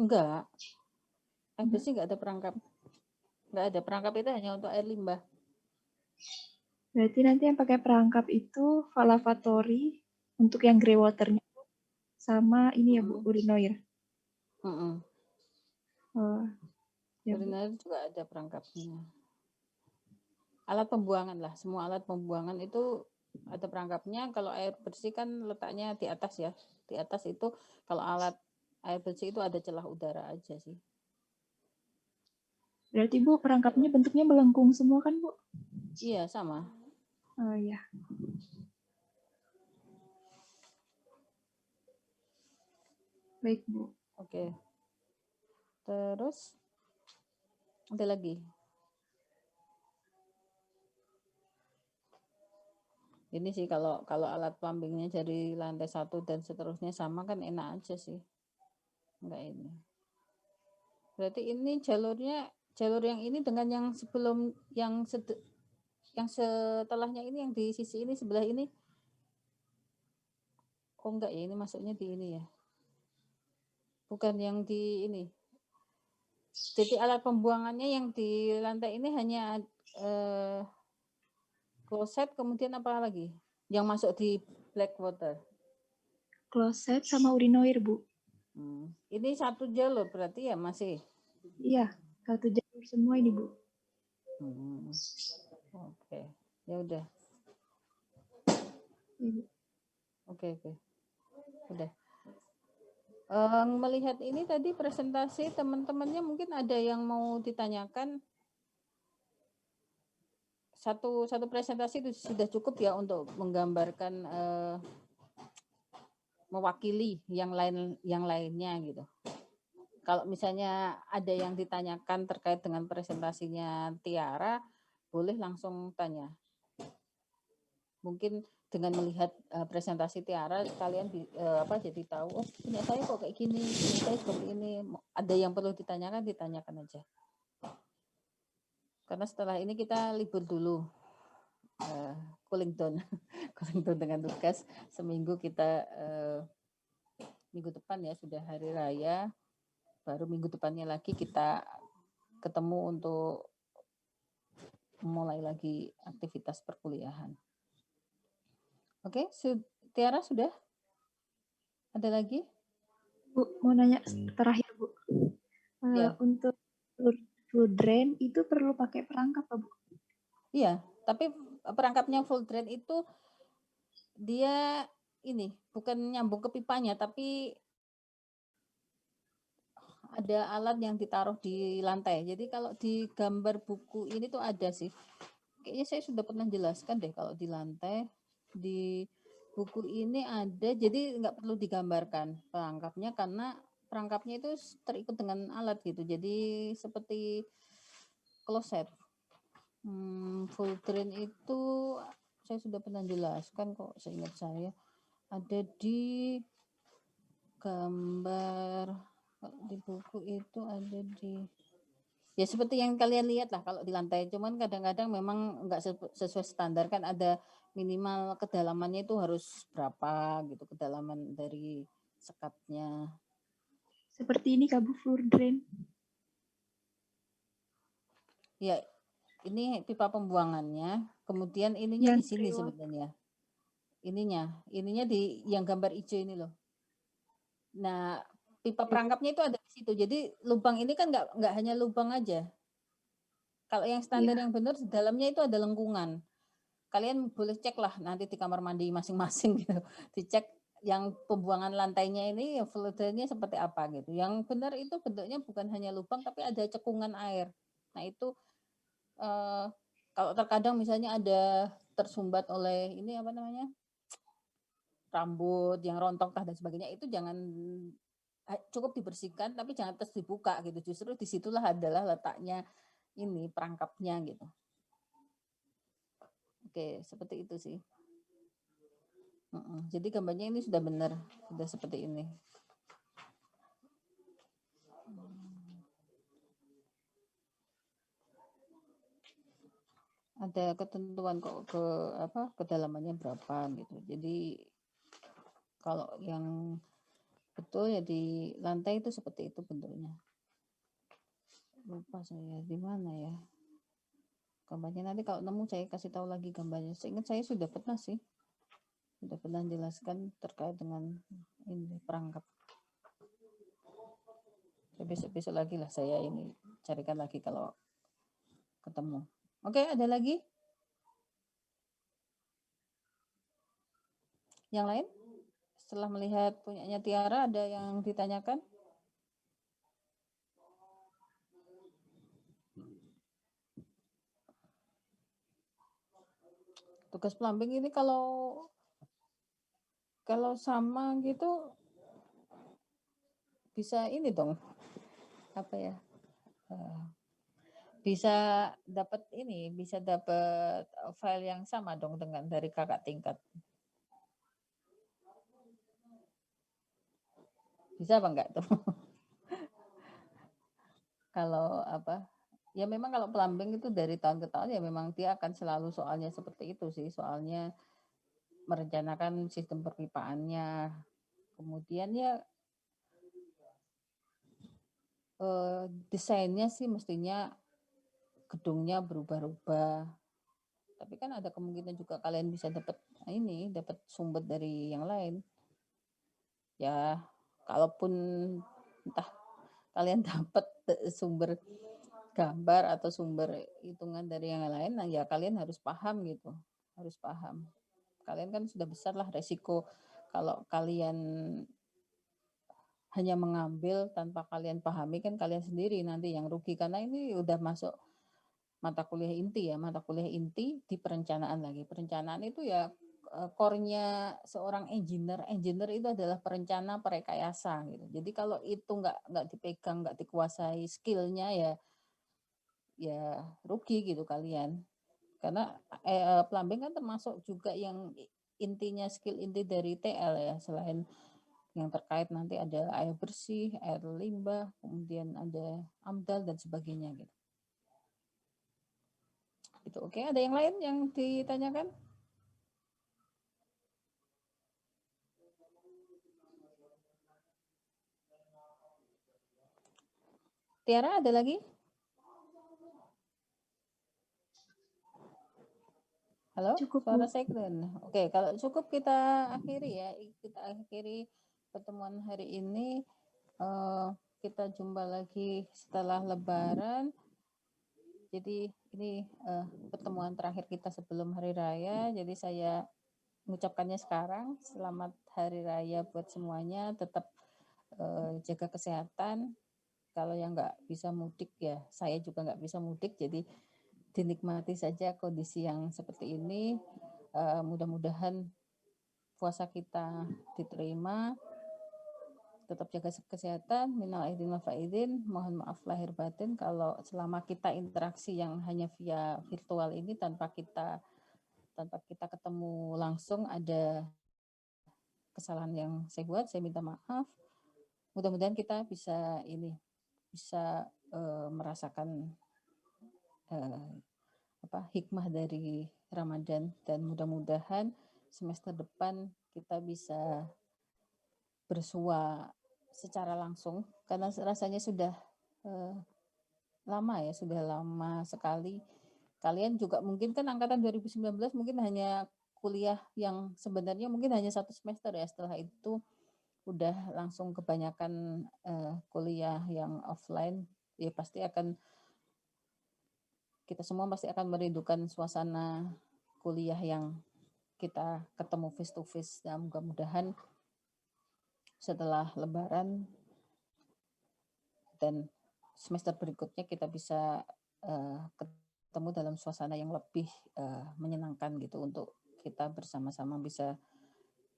A: Enggak. Air bersih enggak ada perangkap. Enggak ada perangkap, itu hanya untuk air limbah.
D: Berarti nanti yang pakai perangkap itu lavatory untuk yang grey waternya sama ini ya Bu, urinoir. Ya,
A: urinoir juga ada perangkapnya. Alat pembuangan lah, semua alat pembuangan itu ada perangkapnya. Kalau air bersih kan letaknya di atas ya. Di atas itu kalau alat air bersih itu ada celah udara aja sih.
D: Berarti Bu, perangkapnya bentuknya melengkung semua kan Bu?
A: Iya, sama.
D: Oh iya. Baik Bu.
A: Oke. Terus ada lagi? Ini sih kalau alat plumbingnya dari lantai 1 dan seterusnya sama kan enak aja sih. Enggak ini. Berarti ini jalur yang ini dengan yang sebelum yang setelahnya ini, yang di sisi ini sebelah ini. Oh enggak ya, ini masuknya di ini ya. Bukan yang di ini. Jadi alat pembuangannya yang di lantai ini hanya kloset, kemudian apa lagi? Yang masuk di black water.
D: Kloset sama urinoir Bu.
A: Ini satu jalur berarti ya masih?
D: Iya, satu jalur semua ini Bu.
A: Oke, ya udah. Oke. Udah. Melihat ini tadi presentasi teman-temannya, mungkin ada yang mau ditanyakan. Satu presentasi itu sudah cukup ya untuk menggambarkan, mewakili yang lainnya gitu. Kalau misalnya ada yang ditanyakan terkait dengan presentasinya Tiara, boleh langsung tanya. Mungkin dengan melihat presentasi Tiara, kalian jadi tahu, oh punya saya kok kayak gini, punya saya seperti ini. Ada yang perlu ditanyakan aja. Karena setelah ini kita libur dulu, cooling down dengan tugas. Seminggu kita minggu depan ya sudah hari raya, baru minggu depannya lagi kita ketemu untuk mulai lagi aktivitas perkuliahan. Oke, Tiara sudah? Ada lagi?
D: Bu, mau nanya terakhir Bu.
A: Ya.
D: Untuk full drain itu perlu pakai perangkap, Bu?
A: Iya, tapi perangkapnya full drain itu dia ini bukan nyambung ke pipanya, tapi ada alat yang ditaruh di lantai. Jadi kalau di gambar buku ini tuh ada sih. Kayaknya saya sudah pernah jelaskan deh kalau di lantai di buku ini ada. Jadi nggak perlu digambarkan perangkapnya karena perangkapnya itu terikat dengan alat gitu. Jadi seperti kloset. Full drain itu saya sudah pernah jelaskan kok, seingat saya ada di gambar di buku itu ada di ya seperti yang kalian lihat lah kalau di lantai, cuman kadang-kadang memang nggak sesuai standar kan, ada minimal kedalamannya itu harus berapa gitu, kedalaman dari sekatnya.
D: Seperti ini, Bu, full drain.
A: Ya, ini pipa pembuangannya, kemudian ininya
D: Yang
A: di sini
D: lewat.
A: sebenarnya. Ininya di yang gambar hijau ini loh. Nah, pipa perangkapnya itu ada di situ. Jadi lubang ini kan nggak hanya lubang aja. Kalau yang standar
D: Iya.
A: yang benar di dalamnya itu ada lengkungan. Kalian boleh cek lah nanti di kamar mandi masing-masing gitu. Dicek yang pembuangan lantainya ini filternya seperti apa gitu. Yang benar itu bentuknya bukan hanya lubang tapi ada cekungan air. Nah, itu kalau terkadang misalnya ada tersumbat oleh ini apa namanya? Rambut yang rontok dan sebagainya, itu jangan cukup dibersihkan tapi jangan terus dibuka gitu. Justru disitulah adalah letaknya ini perangkapnya gitu. Oke, seperti itu sih. Jadi gambarnya ini sudah benar, sudah seperti ini. Ada ketentuan kok kedalamannya berapa gitu. Jadi kalau yang betul ya di lantai itu seperti itu bentuknya. Lupa saya di mana ya gambarnya, nanti kalau nemu saya kasih tahu lagi gambarnya. Seingat saya sudah pernah sih, sudah pernah jelaskan terkait dengan ini perangkap. Besok lagi lah saya ini carikan lagi kalau ketemu. Oke, ada lagi yang lain? Setelah melihat punyanya Tiara, ada yang ditanyakan? Tugas plumbing ini kalau sama gitu bisa ini dong, apa ya? Bisa dapat file yang sama dong dengan dari kakak tingkat. Bisa apa enggak tuh? Kalau ya memang kalau plumbing itu dari tahun ke tahun ya memang dia akan selalu soalnya seperti itu sih, soalnya merencanakan sistem perpipaannya, kemudian ya desainnya sih mestinya gedungnya berubah-ubah, tapi kan ada kemungkinan juga kalian bisa dapat sumber dari yang lain ya. Kalaupun entah kalian dapat sumber gambar atau sumber hitungan dari yang lain, nah ya kalian harus paham gitu, harus paham. Kalian kan sudah besar lah resiko kalau kalian hanya mengambil tanpa kalian pahami, kan kalian sendiri nanti yang rugi, karena ini udah masuk mata kuliah inti di perencanaan lagi. Perencanaan itu ya core-nya seorang engineer itu adalah perencana, perekayasa gitu. Jadi kalau itu nggak dipegang, nggak dikuasai skillnya ya rugi gitu kalian. Karena plumbing kan termasuk juga yang intinya skill inti dari TL ya, selain yang terkait nanti ada air bersih, air limbah, kemudian ada AMDAL dan sebagainya gitu. Itu oke. Ada yang lain yang ditanyakan? Tiara, ada lagi? Halo,
D: Cukup,
A: suara
D: Bu.
A: saya keren. Oke, kalau cukup kita akhiri ya. Kita akhiri pertemuan hari ini. kita jumpa lagi setelah Lebaran. Jadi ini pertemuan terakhir kita sebelum Hari Raya. Jadi saya mengucapkannya sekarang. Selamat Hari Raya buat semuanya. Tetap jaga kesehatan. Kalau yang nggak bisa mudik ya, saya juga nggak bisa mudik. Jadi dinikmati saja kondisi yang seperti ini. Mudah-mudahan puasa kita diterima. Tetap jaga kesehatan, minal aidin wal faizin, mohon maaf lahir batin kalau selama kita interaksi yang hanya via virtual ini tanpa kita ketemu langsung ada kesalahan yang saya buat, saya minta maaf. Mudah-mudahan kita bisa merasakan hikmah dari Ramadan, dan mudah-mudahan semester depan kita bisa bersua secara langsung karena rasanya sudah lama sekali. Kalian juga mungkin kan angkatan 2019 mungkin hanya kuliah yang sebenarnya mungkin hanya 1 semester ya, setelah itu udah langsung kebanyakan kuliah yang offline. Ya pasti kita semua pasti akan merindukan suasana kuliah yang kita ketemu face to face. Dan mudah-mudahan setelah Lebaran dan semester berikutnya kita bisa ketemu dalam suasana yang lebih menyenangkan gitu, untuk kita bersama-sama bisa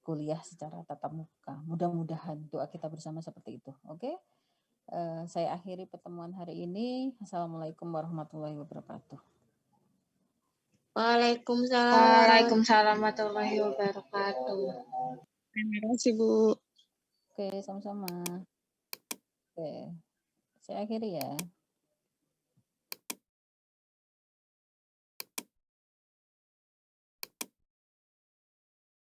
A: kuliah secara tatap muka. Mudah-mudahan doa kita bersama seperti itu. Oke? Saya akhiri pertemuan hari ini. Assalamualaikum warahmatullahi wabarakatuh.
B: Waalaikumsalam.
C: Waalaikumsalam warahmatullahi wabarakatuh.
B: Terima kasih, Bu.
A: Oke, sama-sama. Oke, saya akhiri ya.